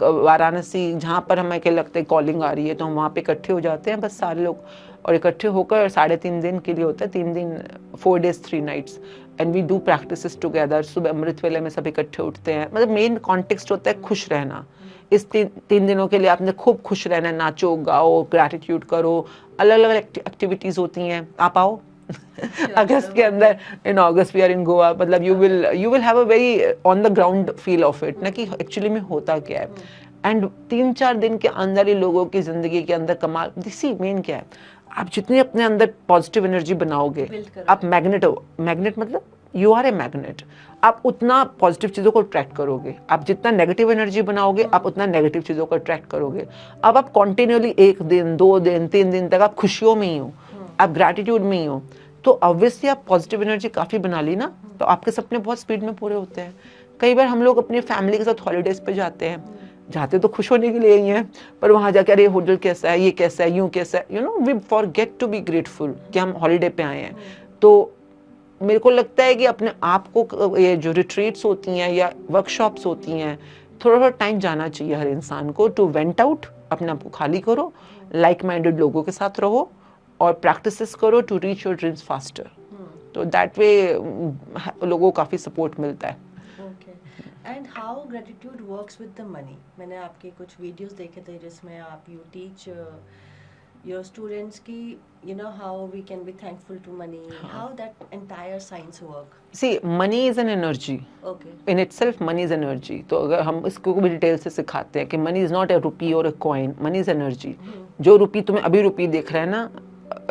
Speaker 1: वाराणसी, जहाँ पर हमें क्या लगता है कॉलिंग आ रही है, तो हम वहाँ पे इकट्ठे हो जाते हैं बस सारे लोग, और इकट्ठे होकर 3.5 दिन के लिए होता है, 3 दिन 4 days 3 nights, and we do practices together. सुबह अमृत वेले में सब इकट्ठे उठते हैं, मतलब मेन कॉन्टेक्स्ट होता है खुश रहना। इस 3 दिनों के लिए आपने खूब खुश रहना है, नाचो गाओ, ग्रैटिट्यूड करो, अलग अलग एक्टिविटीज़ होती हैं। आप आओ अगस्त के अंदर, in August we are in Goa, मतलब you will have a very on the ground feel of it, ना कि एक्चुअली में होता क्या है। एंड 3-4 दिन के अंदर ही लोगों की जिंदगी के अंदर कमाल। दिसी मेन क्या है, आप जितनी अपने अंदर पॉजिटिव एनर्जी बनाओगे, आप मैग्नेट हो। मैग्नेट मतलब यू आर ए मैग्नेट, आप उतना पॉजिटिव चीज़ों को अट्रैक्ट करोगे। आप जितना नेगेटिव एनर्जी बनाओगे, आप उतना नेगेटिव चीज़ों को अट्रैक्ट करोगे। अब आप कॉन्टिन्यूअली 1 दिन 2 दिन 3 दिन तक आप खुशियों में ही हो, आप ग्रैटिट्यूड में ही हो, तो ऑब्वियसली आप पॉजिटिव एनर्जी काफ़ी बना ली ना, तो आपके सपने बहुत स्पीड में पूरे होते हैं। कई बार हम लोग अपनी फैमिली के साथ हॉलीडेज़ पे जाते तो खुश होने के लिए ही हैं, पर वहाँ जाकर अरे होटल कैसा है, ये कैसा है, यूँ कैसा है, you know, we forget to be grateful कि हम हॉलीडे पे आए हैं। तो मेरे को लगता है कि अपने आप को, ये जो रिट्रीट्स होती हैं या वर्कशॉप्स होती हैं, थोड़ा थोड़ा टाइम जाना चाहिए हर इंसान को टू वेंट आउट, अपने आप को खाली करो, लाइक माइंडेड लोगों के साथ रहो, और प्रैक्टिसेस करो to reach your dreams faster. तो दैट वे लोगों को काफ़ी सपोर्ट मिलता है।
Speaker 2: And how gratitude works with the money? मैंने आपके कुछ वीडियोस देखे थे जिसमें आप यू टीच योर स्टूडेंट्स की you know how we can be thankful to money, how that entire science work.
Speaker 1: See money is an energy, in itself money is energy. तो अगर हम इसको भी डिटेल से सिखाते हैं कि मनी इज नॉट ए रुपी और a coin, money is energy. जो रुपी तुम्हें अभी रुपी दिख रहा है ना,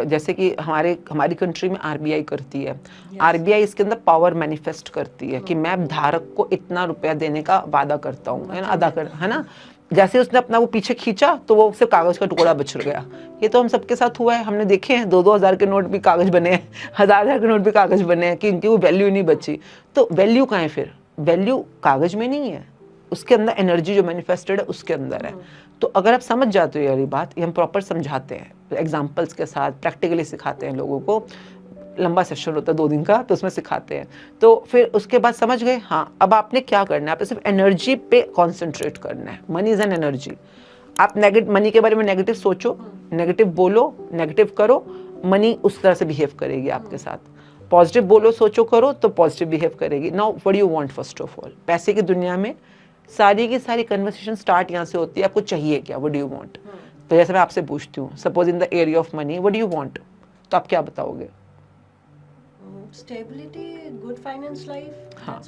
Speaker 1: जैसे कि हमारी कंट्री में आरबीआई करती है, आरबीआई इसके अंदर पावर मैनिफेस्ट करती है कि मैं धारक को इतना रुपया देने का वादा करता हूँ, है ना, अदा कर, है ना। जैसे उसने अपना वो पीछे खींचा तो वो उससे कागज का टुकड़ा बच गया। ये तो हम सबके साथ हुआ है, हमने देखे हैं 2-2 हज़ार के नोट भी कागज बने हैं, 1000 के नोट भी कागज बने हैं, कि इनकी वो वैल्यू नहीं बची। तो वैल्यू कहाँ है फिर? वैल्यू कागज में नहीं है, उसके अंदर एनर्जी जो मैनिफेस्टेड है उसके अंदर है। तो अगर आप समझ जाते हो ये बात, ये हम प्रॉपर समझाते हैं एग्जाम्पल्स के साथ, प्रैक्टिकली सिखाते हैं लोगों को। लंबा सेशन होता है 2 दिन का, तो उसमें सिखाते हैं। तो फिर उसके बाद समझ गए, हाँ अब आपने क्या करना है, आपने सिर्फ एनर्जी पे कॉन्सेंट्रेट करना है। Money is an energy. आप मनी के बारे में नेगेटिव सोचो, नेगेटिव बोलो, नेगेटिव करो, मनी उस तरह से बिहेव करेगी आपके साथ। पॉजिटिव बोलो, सोचो, करो तो पॉजिटिव बिहेव करेगी। Now what do you want? First of all, पैसे की दुनिया में सारी की सारी कन्वर्सेशन स्टार्ट यहाँ से होती है, आपको चाहिए क्या, व्हाट डू यू वांट। तो जैसे मैं आपसे पूछती हूँ, suppose in the area of money, what do you want, तो आप क्या बताओगे?
Speaker 2: Stability, good finance life.
Speaker 1: हाँ,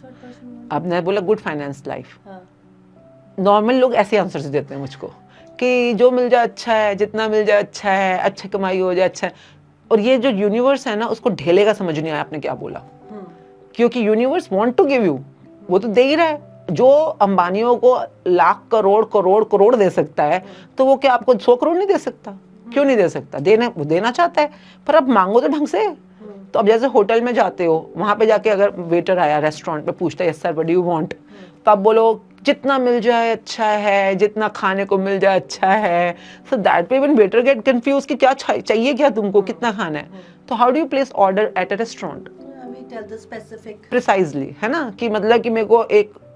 Speaker 1: आपने बोला गुड फाइनेंस लाइफ। नॉर्मल लोग ऐसे आंसर्स देते हैं मुझको कि जो मिल जाए अच्छा है, जितना मिल जाए अच्छा है, अच्छी कमाई हो जाए अच्छा है। और ये जो यूनिवर्स है ना, उसको ढेले का समझ नहीं आया आपने क्या बोला, क्योंकि universe want to give you, वो तो दे ही रहा है। जो अंबानियों को लाख करोड़ करोड़ करोड़ दे सकता है, तो वो क्या आपको 100 करोड़ नहीं दे सकता? क्यों नहीं दे सकता? देना चाहता है, पर अब मांगो तो ढंग से। तो अब जैसे होटल में जाते हो, वहां पे जाके अगर वेटर आया रेस्टोरेंट पे पूछता है yes sir what do you want, तो आप बोलो जितना मिल जाए अच्छा है, जितना खाने को मिल जाए अच्छा है। So that way when waiter get confuse कि क्या चाहिए, क्या तुमको कितना खाना है, तो how do you place order at a restaurant? Precisely, है ना, कि मतलब कि मेरे को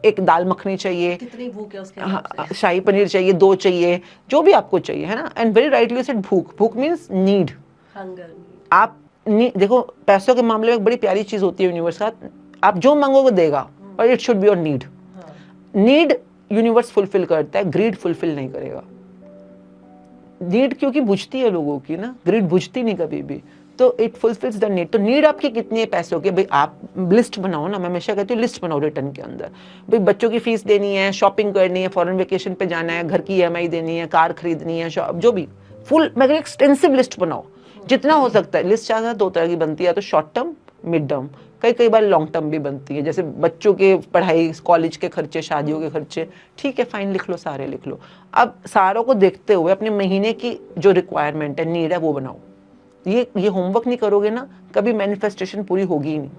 Speaker 1: एक दाल मखनी चाहिए,
Speaker 2: कितनी भूख है उसके
Speaker 1: हाँ, शाही पनीर चाहिए, 2 चाहिए, जो भी आपको चाहिए, है ना। एंड वेरी राइटली सेड, भूख मीन्स नीड। आप देखो पैसों के मामले में एक बड़ी प्यारी चीज होती है यूनिवर्स का, आप जो मांगो वो देगा, और it should be your need. Need universe fulfil करता है, ग्रीड फुलफिल नहीं करेगा। नीड क्योंकि बुझती है लोगों की ना, ग्रीड बुझती नहीं कभी भी, तो इट फुलफिल्स द नीड। तो नीड आपकी कितनी है पैसों की? भाई आप लिस्ट बनाओ ना, मैं हमेशा कहती हूँ लिस्ट बनाओ रिटर्न के अंदर। भाई बच्चों की फीस देनी है, शॉपिंग करनी है, फॉरेन वेकेशन पे जाना है, घर की EMI देनी है, कार खरीदनी है, जो भी फुल मैं एक्सटेंसिव लिस्ट बनाओ जितना हो सकता है। लिस्ट ज्यादा 2 तरह की बनती है, तो शॉर्ट टर्म, मिड टर्म, कई बार लॉन्ग टर्म भी बनती है, जैसे बच्चों के पढ़ाई, कॉलेज के खर्चे, शादियों के खर्चे, ठीक है फाइन, लिख लो, सारे लिख लो। अब सारों को देखते हुए अपने महीने की जो रिक्वायरमेंट है, नीड है, वो बनाओ। ये होमवर्क नहीं करोगे ना, कभी मैनिफेस्टेशन पूरी होगी ही नहीं,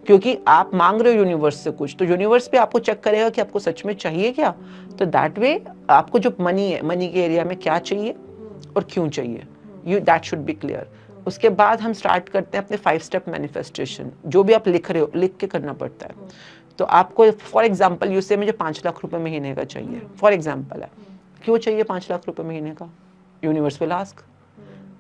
Speaker 1: क्योंकि आप मांग रहे हो यूनिवर्स से कुछ, तो यूनिवर्स भी आपको चेक करेगा कि आपको सच में चाहिए क्या। तो दैट वे आपको जो मनी है, मनी के एरिया में क्या चाहिए और क्यों चाहिए, you that should be clear. उसके बाद हम स्टार्ट करते हैं अपने 5 स्टेप मैनिफेस्टेशन। जो भी आप लिख रहे हो, लिख के करना पड़ता है। तो आपको फॉर एग्जाम्पल यू से मुझे 5 लाख रुपए महीने का चाहिए, फॉर एग्जाम्पल है, क्यों चाहिए 5 लाख रुपए महीने का? Universe will ask.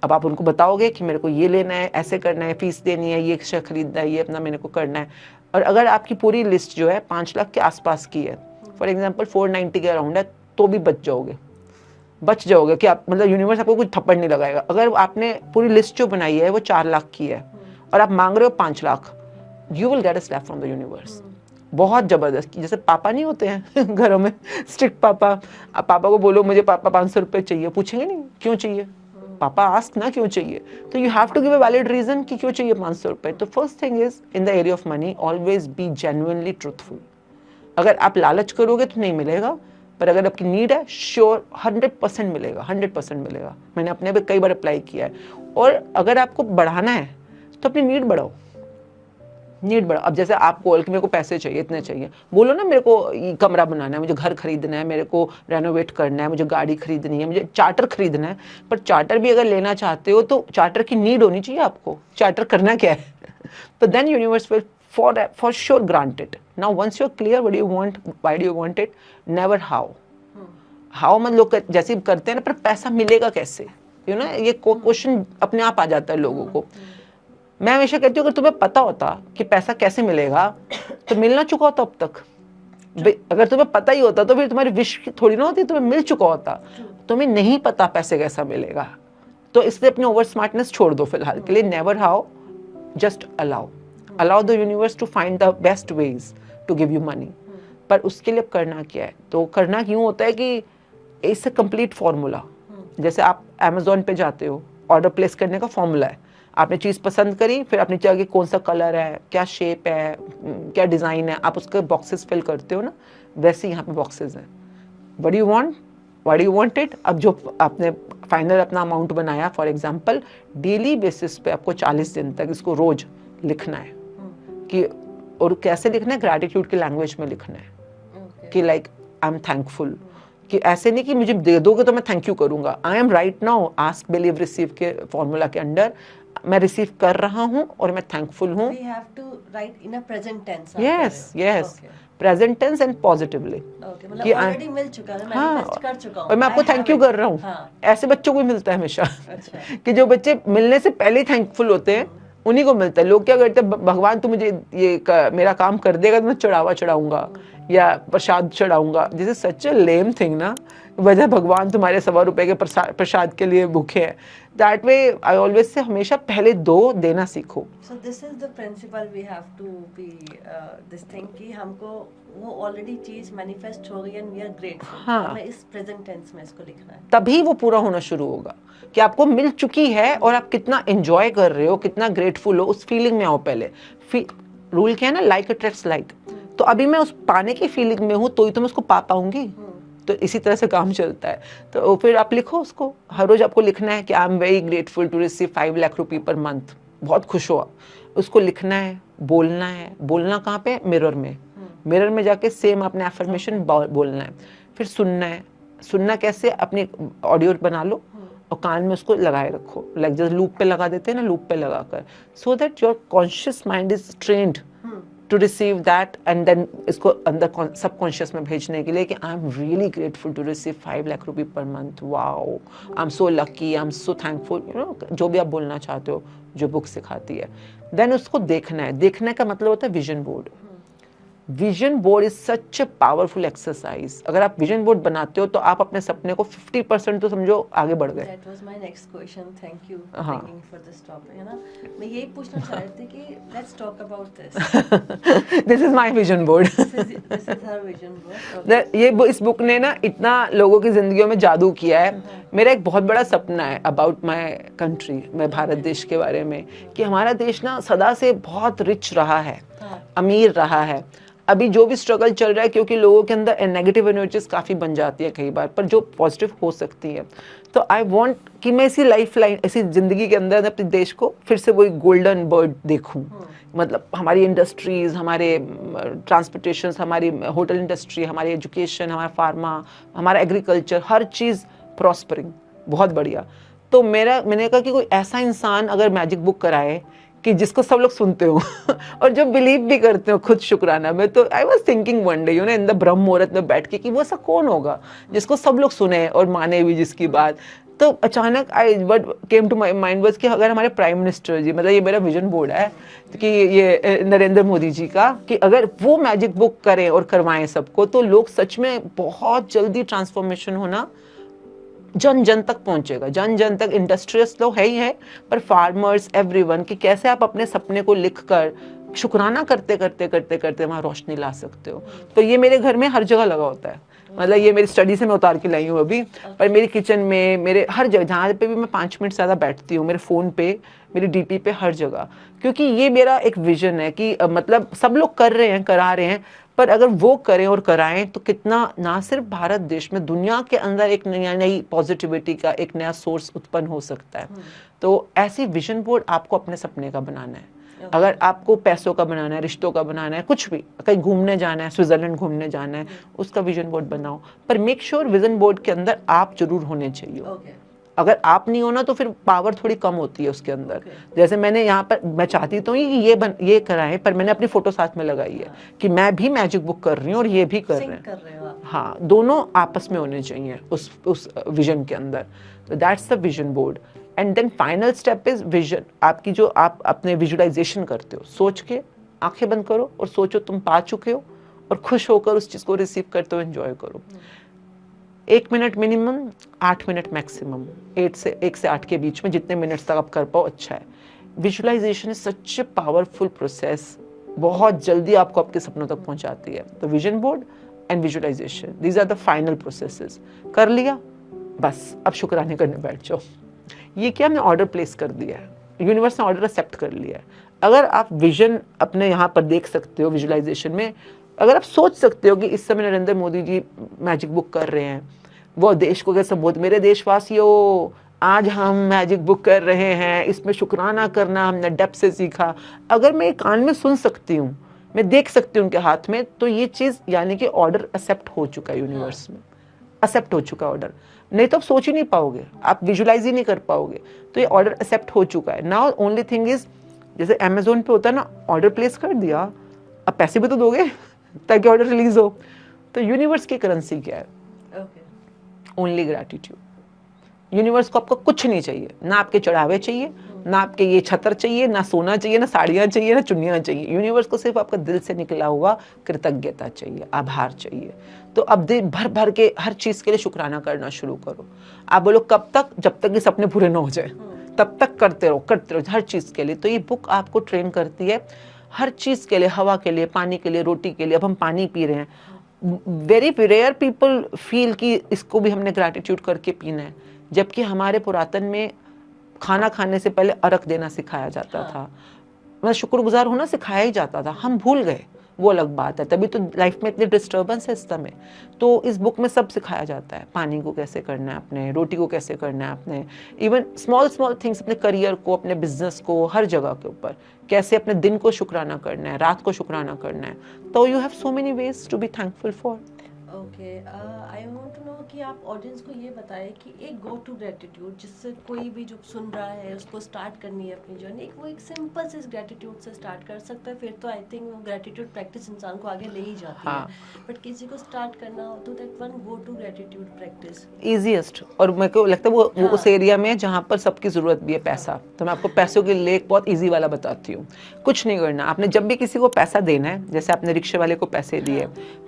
Speaker 1: अब आप उनको बताओगे कि मेरे को ये लेना है, ऐसे करना है, फीस देनी है, ये एक्स्ट्रा खरीदना है, ये अपना मेरे को करना है। और अगर आपकी पूरी लिस्ट जो है 5 लाख के आसपास की है, फॉर एग्जांपल 490 के अराउंड है, तो भी बच जाओगे कि आप मतलब यूनिवर्स आपको कुछ थप्पड़ नहीं लगाएगा। अगर आपने पूरी लिस्ट जो बनाई है वो 4 लाख की है और आप मांग रहे हो 5 lakh, you will get a slap from the universe. बहुत जबरदस्त। जैसे पापा नहीं होते हैं घरों में, स्ट्रिक्ट पापा। अब पापा को बोलो मुझे पापा 500 रुपये चाहिए, पूछेंगे नहीं क्यों चाहिए, पापा आस्क ना क्यों चाहिए। तो you have to give a valid reason कि क्यों चाहिए 500 रुपये। तो first thing is in the area of money always be genuinely truthful. अगर आप लालच करोगे तो नहीं मिलेगा, पर अगर आपकी नीड है श्योर 100% मिलेगा, 100% मिलेगा। मैंने अपने पे कई बार अप्लाई किया है। और अगर आपको बढ़ाना है तो अपनी नीड बढ़ाओ, नीड बढ़ाओ। अब जैसे आप बोल कि मेरे को पैसे चाहिए, इतने चाहिए, बोलो ना मेरे को ये कमरा बनाना है, मुझे घर खरीदना है, मेरे को रेनोवेट करना है, मुझे गाड़ी खरीदनी है, मुझे चार्टर खरीदना है। पर चार्टर भी अगर लेना चाहते हो तो चार्टर की नीड होनी चाहिए आपको, चार्टर करना क्या है। तो then universe will for sure grant it. Now once you're clear what do you want, why do you want it, never how. How मतलब लोग जैसे करते हैं ना, पर पैसा मिलेगा कैसे, यू नो, ये क्वेश्चन अपने आप आ जाता है लोगों को। मैं हमेशा कहती हूँ अगर तुम्हें पता होता कि पैसा कैसे मिलेगा तो मिलना चुका होता अब तक। अगर तुम्हें पता ही होता तो फिर तुम्हारी विश थोड़ी ना होती, तुम्हें मिल चुका होता। तुम्हें नहीं पता पैसे कैसा मिलेगा, तो इसलिए अपनी ओवर स्मार्टनेस छोड़ दो फिलहाल के लिए। Never how, just allow the universe to find the best ways to give you money. पर उसके लिए करना क्या है, तो करना क्यों होता है कि इससे कंप्लीट फॉर्मूला। जैसे आप Amazon पे जाते हो, ऑर्डर प्लेस करने का फॉर्मूला है। आपने चीज़ पसंद करी, फिर आप नीचे आगे कौन सा कलर है, क्या शेप है, क्या डिज़ाइन है, आप उसके बॉक्सेस फिल करते हो ना, वैसे यहाँ पे बॉक्सेस हैं। What do you want, what do you want it. अब जो आपने फाइनल अपना अमाउंट बनाया, फॉर एग्जाम्पल डेली बेसिस पे आपको 40 दिन तक इसको रोज लिखना है कि, और कैसे लिखना है, ग्रैटिट्यूड की लैंग्वेज में लिखना है कि लाइक आई एम थैंकफुल। कि ऐसे नहीं कि मुझे दे दोगे तो मैं थैंक यू करूंगा। I am right now ask believe receive के फॉर्मूला के अंडर मैं रिसीव कर रहा हूँ और मैं थैंकफुल हूँ।
Speaker 2: We have to write in a present tense.
Speaker 1: Yes, present tense and positively.
Speaker 2: कि ऑलरेडी मिल चुका है, मैनिफेस्ट कर चुका हूँ
Speaker 1: और मैं आपको थैंक यू कर रहा हूँ। ऐसे बच्चों को मिलता है हमेशा कि जो बच्चे मिलने से पहले थैंकफुल होते हैं उन्हीं को मिलता है। लोग क्या करते हैं, भगवान तू मुझे ये मेरा काम कर देगा तो मैं चढ़ावा चढ़ाऊंगा या प्रसाद चढ़ाऊंगा। This is such a lame thing ना, वजह भगवान तुम्हारे 100 रुपए के प्रसाद के लिए भूखे हैं। That way I always say हमेशा पहले दो देना सीखो।
Speaker 2: So this is the principle we have to be this thing कि हमको वो ऑलरेडी चीज मैनिफेस्ट हो गई एंड वी आर ग्रेटफुल। हमें इस प्रेजेंट टेंस में इसको लिखना है,
Speaker 1: तभी वो पूरा होना शुरू होगा कि आपको मिल चुकी है और आप कितना एंजॉय कर रहे हो, कितना ग्रेटफुल हो, उस फीलिंग में आओ पहले। रूल क्या है ना, लाइक अट्रैक्ट्स लाइक। तो अभी मैं उस पाने की फीलिंग में हूँ, तो ही तो मैं उसको पा पाऊंगी। तो इसी तरह से काम चलता है। तो फिर आप लिखो उसको, हर रोज आपको लिखना है कि I am very grateful to receive 5 lakh रुपये पर मंथ। बहुत खुश हो आप, उसको लिखना है, बोलना है। बोलना कहाँ पे? मिरर में। मिरर में जाके सेम अपने एफर्मेशन बोलना है। फिर सुनना है। सुनना कैसे? अपनी ऑडियो बना लो और कान में उसको लगाए रखो, लाइक जैसे लूप पे लगा देते हैं ना, लूप पे लगा कर, so that your conscious mind is trained to receive that, and then इसको अंदर सबकॉन्शियस में भेजने के लिए कि I am really grateful to receive 5 lakh रुपये per month, wow, I am so lucky, I am so thankful, you know, जो भी आप बोलना चाहते हो जो बुक सिखाती है। देन उसको देखना है। देखने का मतलब होता है vision board. Vision board is such a powerful exercise. अगर आप विजन बोर्ड बनाते हो तो आप अपने सपने को 50% तो समझो आगे बढ़ गए।
Speaker 2: That was my next question. Thank you
Speaker 1: हाँ।
Speaker 2: thinking for this topic, है ना? मैं यही पूछना चाह रही थी कि let's talk about this.
Speaker 1: This is my vision board.
Speaker 2: This is her vision board. Okay.
Speaker 1: इस बुक ने ना इतना लोगों की जिंदगियों में जादू किया है। मेरा एक बहुत बड़ा सपना है अबाउट माई कंट्री, मैं भारत देश के बारे में, कि हमारा देश ना सदा से बहुत रिच रहा है, अमीर रहा है। अभी जो भी स्ट्रगल चल रहा है, क्योंकि लोगों के अंदर नेगेटिव एनर्जीज काफ़ी बन जाती है कई बार, पर जो पॉजिटिव हो सकती है। तो आई वांट कि मैं इसी लाइफ लाइन, इसी ज़िंदगी के अंदर अपने देश को फिर से वही गोल्डन बर्ड देखूं। मतलब हमारी इंडस्ट्रीज़, हमारे ट्रांसपोर्टेशन, हमारी होटल इंडस्ट्री, हमारी एजुकेशन, हमारा फार्मा, हमारा एग्रीकल्चर, हर चीज़ प्रॉस्परिंग, बहुत बढ़िया। तो मैंने कहा कि कोई ऐसा इंसान अगर मैजिक बुक कराए कि जिसको सब लोग सुनते हो और जो बिलीव भी करते हो खुद शुक्राना में। तो I was thinking one day, you know, in the ब्रह्म मुहूर्त में बैठ के, कि वो ऐसा कौन होगा जिसको सब लोग सुने और माने भी जिसकी बात। तो अचानक what came to my mind was कि अगर हमारे प्राइम मिनिस्टर जी, मतलब ये मेरा विजन बोर्ड है कि ये नरेंद्र मोदी जी का, कि अगर वो मैजिक बुक करें और करवाएं सबको, तो लोग सच में बहुत जल्दी ट्रांसफॉर्मेशन होना जन जन तक पहुंचेगा। जन जन तक इंडस्ट्रियलिस्ट लोग है ही है, पर फार्मर्स, एवरीवन, कि कैसे आप अपने सपने को लिखकर शुक्राना करते करते करते करते वहाँ रोशनी ला सकते हो। तो ये मेरे घर में हर जगह लगा होता है। मतलब ये मेरी स्टडी से मैं उतार के लाई हूँ अभी, पर मेरी किचन में, मेरे हर जगह जहाँ पे भी मैं 5 मिनट ज़्यादा बैठती हूँ, मेरे फ़ोन पे, मेरी डीपी पे, हर जगह। क्योंकि ये मेरा एक विजन है कि मतलब सब लोग कर रहे हैं, करा रहे हैं, पर अगर वो करें और कराएं तो कितना, ना सिर्फ भारत देश में, दुनिया के अंदर एक नई पॉजिटिविटी का एक नया सोर्स उत्पन्न हो सकता है। तो ऐसी विजन बोर्ड आपको अपने सपने का बनाना है। अगर आपको पैसों का बनाना है, रिश्तों का बनाना है, कुछ भी, कहीं घूमने जाना है, स्विट्जरलैंड घूमने जाना है, उसका विजन बोर्ड बनाओ। पर मेक श्योर विजन बोर्ड के अंदर आप जरूर होने चाहिए। अगर आप नहीं होना तो फिर पावर थोड़ी कम होती है उसके अंदर। जैसे मैंने यहाँ पर, मैं चाहती तो ही कि ये कराएं, पर मैंने अपनी फोटो साथ में लगाई है कि मैं भी मैजिक बुक कर रही हूँ और ये भी कर रहे हैं। हाँ, दोनों आपस में होने चाहिए उस विजन के अंदर। तो that's the vision board. And then final step is vision. आपकी जो आप अपने विजुअलाइजेशन करते हो, सोच के आंखें बंद करो और सोचो तुम पा चुके हो, और खुश होकर उस चीज़ को रिसीव करते हो, एंजॉय करो। 1 मिनट मिनिमम, 8 मिनट मैक्सिमम, 1 से 8 के बीच में जितने मिनट्स तक आप कर पाओ अच्छा है। Visualisation is such a powerful process, बहुत जल्दी आपको आपके सपनों तक पहुंचाती है। तो vision board and visualisation, these are the final processes. कर लिया, बस अब शुक्राने करने बैठ जाओ। ये क्या, हमने ऑर्डर प्लेस कर दिया है, यूनिवर्स ने ऑर्डर एक्सेप्ट कर लिया है। अगर आप विजन अपने यहाँ पर देख सकते हो विजुअलाइजेशन में, अगर आप सोच सकते हो कि इस समय नरेंद्र मोदी जी मैजिक बुक कर रहे हैं, वो देश को कैसे बोलते, मेरे देशवासियों आज हम मैजिक बुक कर रहे हैं, इसमें शुक्राना करना हमने डेप्थ से सीखा। अगर मैं कान में सुन सकती हूँ, मैं देख सकती हूँ उनके हाथ में, तो ये चीज़ यानी कि ऑर्डर एक्सेप्ट हो चुका है यूनिवर्स में, एक्सेप्ट हो चुका ऑर्डर। नहीं तो आप सोच ही नहीं पाओगे, आप विजुलाइज ही नहीं कर पाओगे। तो ये ऑर्डर एक्सेप्ट हो चुका है। नाउ ओनली थिंग इज, जैसे अमेजोन पे होता है ना, ऑर्डर प्लेस कर दिया, अब पैसे भी तो दोगे ताकि ऑर्डर रिलीज हो। तो यूनिवर्स की करेंसी क्या है? Only gratitude. यूनिवर्स को आपको कुछ नहीं चाहिए, ना आपके चढ़ावे चाहिए, ना आपके ये छतर चाहिए, ना सोना चाहिए, ना साड़ियाँ चाहिए, ना चुन्नियाँ चाहिए। यूनिवर्स को सिर्फ आपका दिल से निकला हुआ कृतज्ञता चाहिए, आभार चाहिए। तो अब दिन भर भर के हर चीज़ के लिए शुक्राना करना शुरू करो। आप बोलो कब तक? जब तक ये सपने पूरे ना हो जाए, तब तक करते रहो हर चीज़ के लिए। तो ये बुक आपको ट्रेन करती है हर चीज़ के लिए, हवा के लिए, पानी के लिए, रोटी के लिए। अब हम पानी पी रहे हैं, वेरी रेयर पीपल फील कि इसको भी हमने ग्रैटिट्यूड करके पीना है, जबकि हमारे पुरातन में खाना खाने से पहले अर्घ देना सिखाया जाता था, मतलब शुक्रगुजार होना सिखाया ही जाता था। हम भूल गए, वो अलग बात है, तभी तो लाइफ में इतनी डिस्टर्बेंस है इस समय। तो इस बुक में सब सिखाया जाता है, पानी को कैसे करना है अपने, रोटी को कैसे करना है अपने, इवन स्मॉल स्मॉल थिंग्स, अपने करियर को, अपने बिजनेस को, हर जगह के ऊपर कैसे अपने दिन को शुक्राना करना है, रात को शुक्राना करना है। तो you have so many ways to be thankful for.
Speaker 2: Okay, I want to know कि आप ऑडियंस को ये बताएं कि एक गो टू ग्रेटिट्यूड जिससे कोई भी जो सुन रहा है उसको स्टार्ट करनी है अपनी जर्नी, एक वो एक सिंपल से ग्रेटिट्यूड से स्टार्ट कर सकता है, फिर तो आई थिंक वो ग्रेटिट्यूड प्रैक्टिस इंसान को आगे ले ही जाती
Speaker 1: हाँ।
Speaker 2: है। बट किसी को स्टार्ट करना हो तो that one go to gratitude practice
Speaker 1: easiest, और मेरे को लगता है वो उस एरिया में जहाँ पर सबकी ज़रूरत भी है पैसा। तो मैं आपको पैसों के लिए एक बहुत ईजी वाला बताती हूँ। कुछ नहीं करना, आपने जब भी किसी को पैसा देना है, जैसे आपने रिक्शे वाले को पैसे दिए,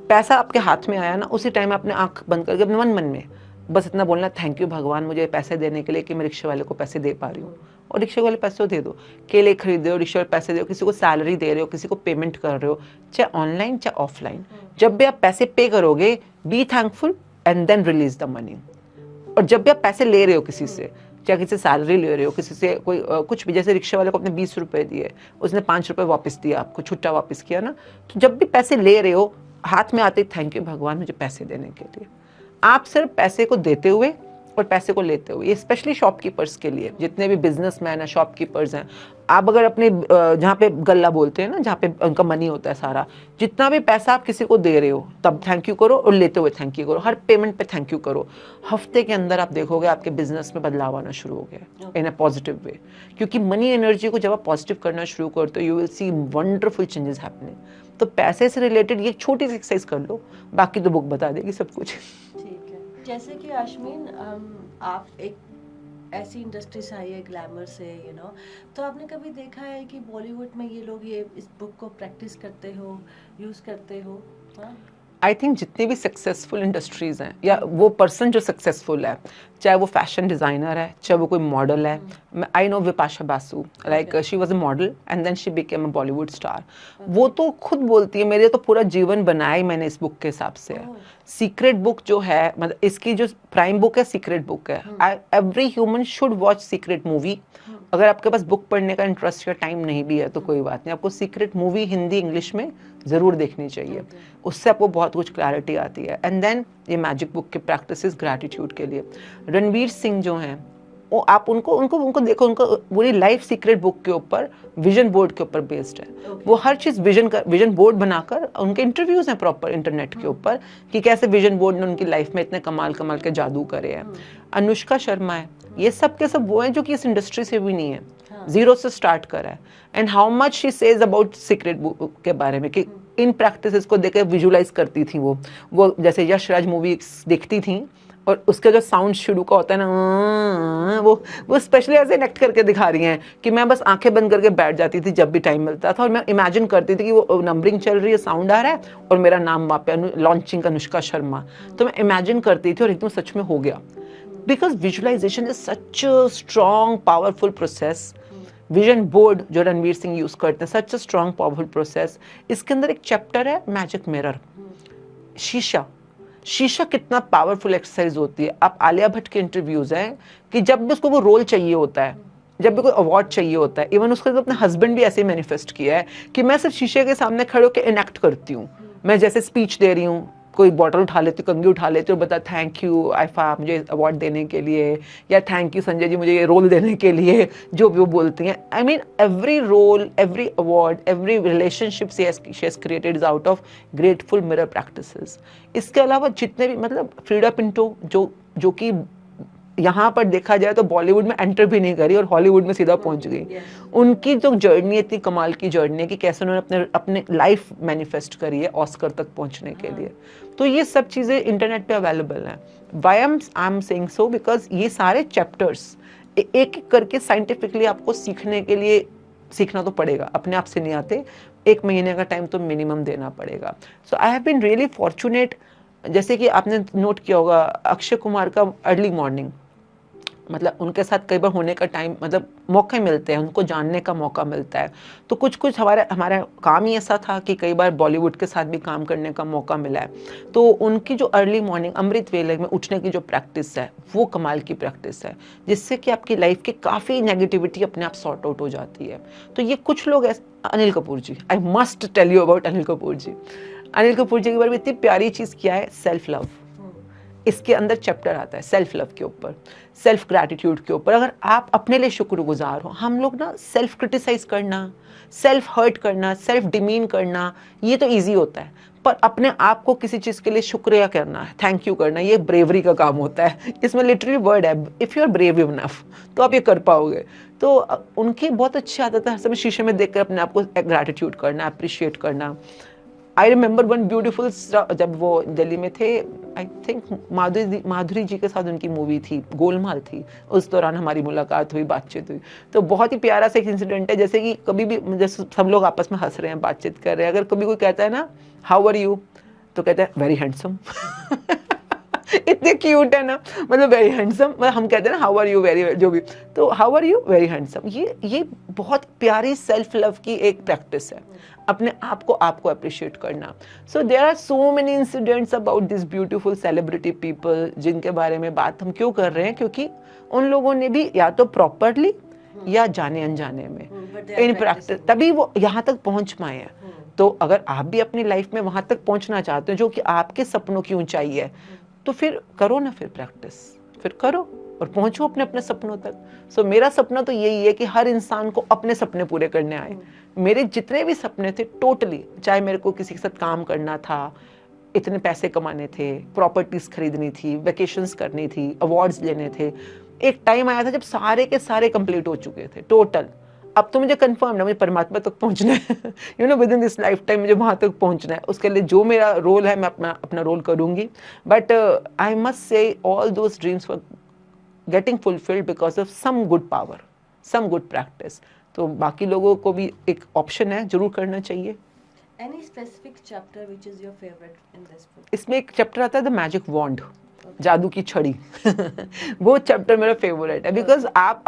Speaker 1: पैसा आपके हाथ में आया ना, उसी टाइम आपने आंख बंद करके अपने मन में बस इतना बोलना, थैंक यू भगवान मुझे पैसे देने के लिए कि मैं रिक्शे वाले को पैसे दे पा रही हूँ। और रिक्शे वाले पैसे दे दो, केले खरीद रहे हो, रिक्शे वाले पैसे दे दो, किसी को सैलरी दे रहे हो, किसी को पेमेंट कर रहे हो, चाहे ऑनलाइन चाहे ऑफलाइन, जब भी आप पैसे पे करोगे, be thankful and then release the money. और जब भी आप पैसे ले रहे हो किसी से, चाहे किसी से सैलरी ले रहे हो, किसी से कोई कुछ भी, जैसे रिक्शे वाले को आपने 20 रुपए दिए, उसने 5 रुपए वापस दिया आपको, छुट्टा वापस किया ना, तो जब भी पैसे ले रहे हो, हाथ में आते थैंक यू भगवान मुझे पैसे देने के लिए। आप सिर्फ पैसे को देते हुए और पैसे को लेते हुए, ये स्पेशली शॉपकीपर्स के लिए, जितने भी बिजनेसमैन हैं, शॉपकीपर्स हैं, आप अगर अपने जहाँ पे गल्ला बोलते हैं ना, जहाँ पे उनका मनी होता है सारा, जितना भी पैसा आप किसी को दे रहे हो तब थैंक यू करो, और लेते हुए थैंक यू करो, हर पेमेंट पे थैंक यू करो। हफ्ते के अंदर आप देखोगे आपके बिजनेस में बदलाव आना शुरू हो गया इन अ पॉजिटिव वे, क्योंकि मनी एनर्जी को जब आप पॉजिटिव करना शुरू करते हो, you will see wonderful changes happening. तो पैसे से रिलेटेड ये छोटी सी एक्सरसाइज कर लो, बाकी तो बुक बता देगी सब कुछ।
Speaker 2: ठीक है। जैसे कि आशमीन, आप एक ऐसी इंडस्ट्री से आई है, ग्लैमर से, यू नो, तो आपने कभी देखा है कि बॉलीवुड में ये लोग ये इस बुक को प्रैक्टिस करते हो, यूज़ करते हो? हाँ,
Speaker 1: आई थिंक जितनी भी सक्सेसफुल इंडस्ट्रीज हैं, या वो पर्सन जो सक्सेसफुल है, चाहे वो फैशन डिज़ाइनर है, चाहे वो कोई मॉडल है, I know Bipasha Basu, like she was a model and then she became a Bollywood star. वो तो खुद बोलती है मेरे तो पूरा जीवन बनाया ही मैंने इस बुक के हिसाब से है। सीक्रेट बुक जो है, मतलब इसकी जो प्राइम बुक है सीक्रेट बुक है। Every human should watch secret movie. अगर आपके पास बुक पढ़ने का इंटरेस्ट या टाइम नहीं भी है तो कोई बात नहीं, आपको सीक्रेट मूवी हिंदी इंग्लिश में ज़रूर देखनी चाहिए। उससे आपको बहुत कुछ क्लैरिटी आती है। एंड देन ये मैजिक बुक की प्रैक्टिस ग्रैटिट्यूड के लिए। रणवीर सिंह जो हैं, वो आप उनको देखो, उनको पूरी लाइफ सीक्रेट बुक के ऊपर, विजन बोर्ड के ऊपर बेस्ड है। वो हर चीज़ विजन बोर्ड बनाकर, उनके इंटरव्यूज हैं प्रॉपर इंटरनेट के ऊपर कि कैसे विजन बोर्ड ने उनकी लाइफ में इतने कमाल के जादू करे हैं। अनुष्का शर्मा है, ये सब के सब वो हैं जो कि इस इंडस्ट्री से भी नहीं है, जीरो से स्टार्ट करा है। And how much she says about secret book के बारे में कि इन प्रैक्टिसेस को देकर विजुलाइज करती थी वो जैसे यश राज मूवी देखती थी, और उसका जो साउंड शुरू का होता है ना, वो स्पेशली ऐसे एक्ट करके दिखा रही हैं कि मैं बस आंखें बंद करके बैठ जाती थी जब भी टाइम मिलता था, और मैं इमेजिन करती थी कि वो नंबरिंग चल रही है, साउंड आ रहा है और मेरा नाम वहाँ पे लॉन्चिंग अनुष्का शर्मा, तो मैं इमेजिन करती थी और एकदम सच में हो गया। Because visualisation is such a strong powerful process. Vision board जो रणवीर सिंह यूज करते हैं, such a strong powerful process. इसके अंदर एक चैप्टर है मैजिक मिरर, शीशा कितना पावरफुल एक्सरसाइज होती है। आप आलिया भट्ट के इंटरव्यूज हैं कि जब भी उसको वो रोल चाहिए होता है, जब भी कोई अवार्ड चाहिए होता है, इवन उसको अपने हस्बैंड भी ऐसे मैनिफेस्ट किया है कि मैं सिर्फ शीशे के सामने खड़े होकर इनएक्ट करती हूँ। मैं जैसे स्पीच दे रही हूँ, कोई बॉटल उठा लेती हूँ, कंघी उठा लेती हूँ और बता थैंक यू आइफा मुझे अवार्ड देने के लिए, या थैंक यू संजय जी मुझे ये रोल देने के लिए, जो भी वो बोलती हैं। I mean every role, every award, every relationship she has created is out of grateful mirror practices. इसके अलावा जितने भी, मतलब फ्रीडा पिंटो जो कि यहाँ पर देखा जाए तो बॉलीवुड में एंटर भी नहीं करी और हॉलीवुड में सीधा पहुंच गई। उनकी जो जर्नी इतनी कमाल की जर्नी है कि कैसे उन्होंने अपने लाइफ मैनिफेस्ट करी है ऑस्कर तक पहुंचने के लिए। तो ये सब चीज़ें इंटरनेट पे अवेलेबल हैं। Why I am saying so, because ये सारे चैप्टर्स एक एक करके साइंटिफिकली आपको सीखने के लिए सीखना तो पड़ेगा, अपने आप से नहीं आते, 1 महीने का टाइम तो मिनिमम देना पड़ेगा। So I have been really fortunate. जैसे कि आपने नोट किया होगा अक्षय कुमार का अर्ली मॉर्निंग, मतलब उनके साथ कई बार होने का टाइम, मतलब मौके मिलते हैं, उनको जानने का मौका मिलता है। तो कुछ कुछ हमारा काम ही ऐसा था कि कई बार बॉलीवुड के साथ भी काम करने का मौका मिला है। तो उनकी जो अर्ली मॉर्निंग अमृत वेले में उठने की जो प्रैक्टिस है वो कमाल की प्रैक्टिस है, जिससे कि आपकी लाइफ की काफ़ी नेगेटिविटी अपने आप सॉर्ट आउट हो जाती है। तो ये कुछ लोग Anil Kapoor ji, I must tell you about Anil Kapoor ji. Anil Kapoor ji के बारे में इतनी प्यारी चीज़ क्या है, सेल्फ लव। इसके अंदर चैप्टर आता है सेल्फ लव के ऊपर, सेल्फ ग्रैटिट्यूड के ऊपर। अगर आप अपने लिए शुक्रगुजार हो, हम लोग ना सेल्फ क्रिटिसाइज करना, सेल्फ हर्ट करना, सेल्फ डिमीन करना, ये तो इजी होता है, पर अपने आप को किसी चीज़ के लिए शुक्रिया करना है, थैंक यू करना, ये ब्रेवरी का काम होता है। इसमें लिटरली वर्ड है, if you are brave enough तो आप ये कर पाओगे। तो उनकी बहुत अच्छी आदत है हर समय शीशे में देखकर अपने आप को ग्रैटिट्यूड करना, अप्रिशिएट करना। आई रिमेंबर वन ब्यूटीफुल, जब वो दिल्ली में थे, आई थिंक माधुरी जी के साथ उनकी मूवी थी, गोलमाल थी, उस दौरान हमारी मुलाकात हुई, बातचीत हुई। तो बहुत ही प्यारा सा एक इंसिडेंट है, जैसे कि कभी भी जैसे सब लोग आपस में हंस रहे हैं, बातचीत कर रहे हैं, अगर कभी कोई कहता है ना हाउ आर यू, तो कहता है वेरी हैंडसम। इतने क्यूट है ना, मतलब वेरी हैंडसम, मतलब हम कहते हैं ना हाउ आर यू, वेरी, जो भी, तो how are you, very handsome. ये बहुत प्यारी सेल्फ लव की एक प्रैक्टिस है, अपने आप को अप्रिशिएट करना। So there are so many incidents about this beautiful celebrity people, जिनके बारे में बात हम क्यों कर रहे हैं, क्योंकि उन लोगों ने भी या तो प्रॉपरली या जाने अनजाने में इन प्रैक्टिस तभी वो यहाँ तक पहुँच पाए हैं। तो अगर आप भी अपनी लाइफ में वहाँ तक पहुँचना चाहते हो जो कि आपके सपनों की ऊंचाई है, तो फिर करो ना, फिर प्रैक्टिस, फिर करो और पहुंचो अपने अपने सपनों तक। सो मेरा सपना तो यही है कि हर इंसान को अपने सपने पूरे करने आए। मेरे जितने भी सपने थे टोटली, चाहे मेरे को किसी के साथ काम करना था, इतने पैसे कमाने थे, प्रॉपर्टीज खरीदनी थी, वेकेशंस करनी थी, अवार्ड्स लेने थे, एक टाइम आया था जब सारे के सारे कंप्लीट हो चुके थे टोटल। अब तो मुझे कंफर्म है मुझे परमात्मा तक पहुंचना है, you no, with in this life time मुझे वहां तक पहुंचना है। उसके लिए जो मेरा रोल है मैं अपना रोल करूंगी, but I must say all those dreams for getting fulfilled because of some good power, some good practice. तो बाकी लोगों को भी एक ऑप्शन है, जरूर करना चाहिए।
Speaker 2: Any specific chapter which is your favorite in this book?
Speaker 1: इसमें एक चैप्टर आता है द मैजिक वॉन्ड, जादू की छड़ी। वो चैप्टर मेरा फेवरेट है, बिकॉज आप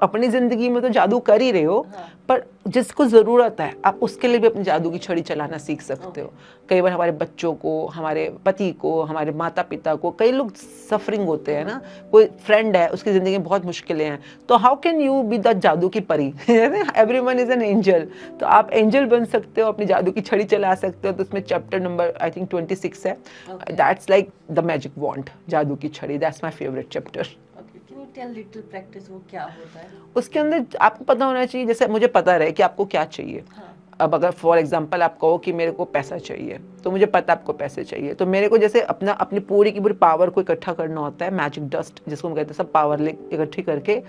Speaker 1: अपनी जिंदगी में तो जादू कर ही रहे हो, पर जिसको जरूरत है आप उसके लिए भी अपनी जादू की छड़ी चलाना सीख सकते हो। कई बार हमारे बच्चों को, हमारे पति को, हमारे माता पिता को, कई लोग सफरिंग होते हैं ना, कोई फ्रेंड है उसकी जिंदगी में बहुत मुश्किलें हैं, तो how can you be the जादू की परी, एवरीवन इज एन एंजल, तो आप एंजल बन सकते हो, अपनी जादू की छड़ी चला सकते हो। तो उसमें चैप्टर नंबर आई थिंक 26 है, that's like the magic wand, जादू की छड़ी, that's my favourite chapter.
Speaker 2: Can you tell little practice वो क्या होता है?
Speaker 1: उसके अंदर आपको पता होना चाहिए, जैसे मुझे पता रहे कि आपको क्या चाहिए। अब अगर फॉर एग्जांपल आप कहो कि मेरे को पैसा चाहिए, तो मुझे पता आपको पैसे चाहिए, तो मेरे को जैसे अपनी पूरी की पूरी पावर को इकट्ठा करना होता है, मैजिक डस्ट जिसको हम कहते हैं, सब पावर इकट्ठी करके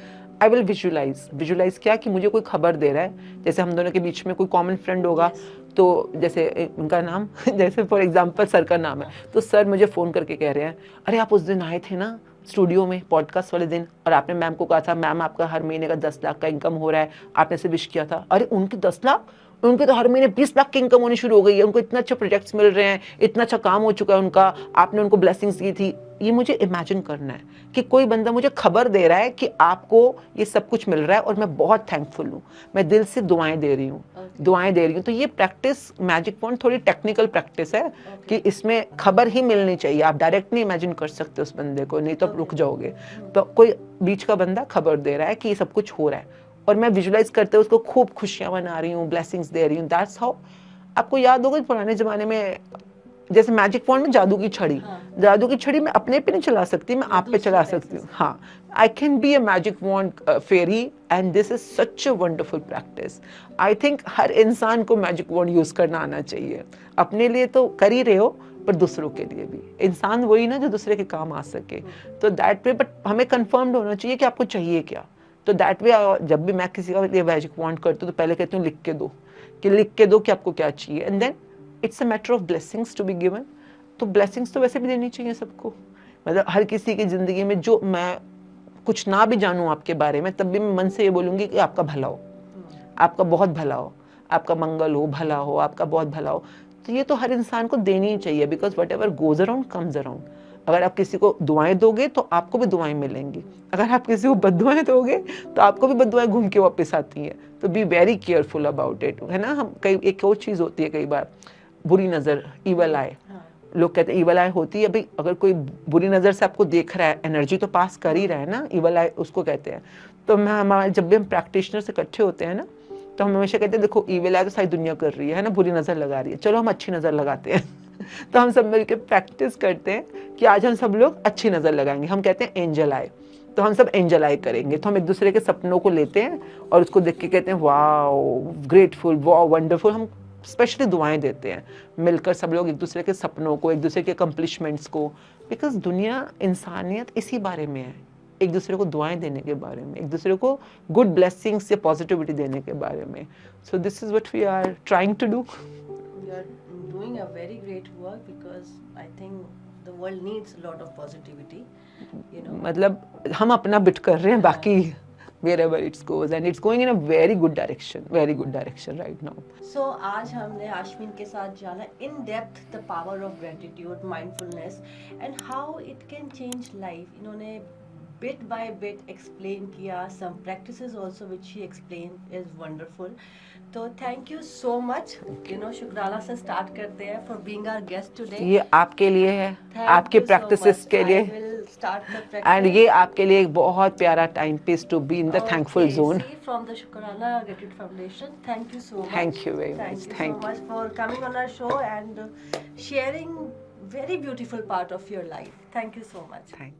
Speaker 1: आई विल विजुलाइज क्या कि मुझे कोई खबर दे रहा है, जैसे हम दोनों के बीच में कोई कॉमन फ्रेंड होगा, तो जैसे उनका नाम जैसे फॉर एग्जांपल सर का नाम है, तो सर मुझे फ़ोन करके कह रहे हैं, अरे आप उस दिन आए थे ना स्टूडियो में पॉडकास्ट वाले दिन, और आपने मैम को कहा था मैम आपका हर महीने का 10 लाख का इनकम हो रहा है, आपने से विश किया था। अरे उनके 10 लाख, उनके तो हर महीने 20 लाख की इनकम होनी शुरू हो गई है, उनको इतना अच्छा प्रोजेक्ट्स मिल रहे हैं, इतना अच्छा काम हो चुका है उनका, आपने उनको ब्लेसिंग्स दी थी। ये मुझे इमेजिन करना है कि कोई बंदा मुझे खबर दे रहा है कि आपको ये सब कुछ मिल रहा है और मैं बहुत थैंकफुल हूँ, मैं दिल से दुआएं दे रही हूँ। तो ये प्रैक्टिस मैजिक वॉन्ड थोड़ी टेक्निकल प्रैक्टिस है कि इसमें खबर ही मिलनी चाहिए, आप डायरेक्ट नहीं इमेजिन कर सकते उस बंदे को, नहीं तो आप रुक जाओगे। तो कोई बीच का बंदा खबर दे रहा है कि ये सब कुछ हो रहा है और मैं विजुलाइज करते हुए उसको खूब खुशियां मना रही हूँ, ब्लेसिंग्स दे रही हूँ। That's how. आपको याद होगा पुराने जमाने में जैसे मैजिक वॉन्ड में जादू की छड़ी मैं अपने पे नहीं चला सकती, मैं आप पे चला सकती हूँ। हाँ, I can be a magic wand fairy and this is such a wonderful practice. I think हर इंसान को मैजिक वॉन्ड यूज करना आना चाहिए, अपने लिए तो कर ही रहे हो पर दूसरों के लिए भी। इंसान वही ना जो दूसरे के काम आ सके, तो दैट वे, बट हमें कंफर्म्ड होना चाहिए कि आपको चाहिए क्या। तो दैट वे जब भी मैं किसी का लिए मैजिक वॉन्ड करती हूँ तो पहले कहती हूँ लिख के दो कि आपको क्या चाहिए, and then it's a matter of blessings to be given. तो ब्लेसिंग्स तो वैसे भी देनी चाहिए सबको, मतलब हर किसी की जिंदगी में। जो मैं कुछ ना भी जानूं आपके बारे में, तब भी मैं मन से ये बोलूंगी कि आपका भला हो, आपका बहुत भला हो, आपका मंगल हो, भला हो, आपका बहुत भला हो। तो ये तो हर इंसान को देनी ही चाहिए, because what ever goes around comes around. अगर आप किसी को दुआएं दोगे तो आपको भी दुआएं मिलेंगी, अगर आप किसी को बद्दुआएं दोगे तो आपको भी बद्दुआएं घूम के वापस आती हैं। तो be very careful about it, है ना। हम कई एक और चीज़ होती है कई बार, बुरी नज़र, ईवल आई। लोग कहते हैं ईवल आई होती है, भाई अगर कोई बुरी नज़र से आपको देख रहा है, एनर्जी तो पास कर ही रहा है ना, ईवल आई उसको कहते हैं। तो मैं हमारे जब भी हम प्रैक्टिशनर से इकट्ठे होते हैं ना, तो हम हमेशा कहते हैं देखो ईवल आई तो सारी दुनिया कर रही है ना, बुरी नज़र लगा रही है, चलो हम अच्छी नज़र लगाते हैं। तो हम सब मिलकर प्रैक्टिस करते हैं कि आज हम सब लोग अच्छी नज़र लगाएंगे। हम कहते हैं एंजल आई, तो हम सब एंजल आई करेंगे। तो हम एक दूसरे के सपनों को लेते हैं और उसको देख के कहते हैं वाओ ग्रेटफुल, वाओ वंडरफुल। हम स्पेशली दुआएं देते हैं मिलकर सब लोग एक दूसरे के सपनों को, एक दूसरे के अकम्पलिशमेंट्स को, बिकॉज दुनिया, इंसानियत इसी बारे में है, एक दूसरे को दुआएं देने के बारे में, एक दूसरे को गुड ब्लेसिंग्स या पॉजिटिविटी देने के बारे में। So this is what we are trying to do.
Speaker 2: You are doing a very great work because I think the world needs a lot of positivity, you know.
Speaker 1: मतलब हम अपना बिट कर रहे हैं, बाकी wherever it goes and it's going in a very good direction right now.
Speaker 2: So आज हमने आश्विन के साथ जाना in depth the power of gratitude, mindfulness and how it can change life. इन्होंने bit by bit explain किया, some practices also which she explained is wonderful. तो thank you so much, you know, शुक्राना से स्टार्ट करते हैं for being our guest today.
Speaker 1: ये आपके लिए है, आपके प्रैक्टिसेस के लिए, एंड ये आपके लिए एक बहुत प्यारा time piece to be in the thankful zone
Speaker 2: from the Shukrana gratitude Foundation. Thank you so much,
Speaker 1: thank you very much,
Speaker 2: thank you so much for coming on our show and sharing very beautiful part of your life. Thank you so much.
Speaker 1: Thank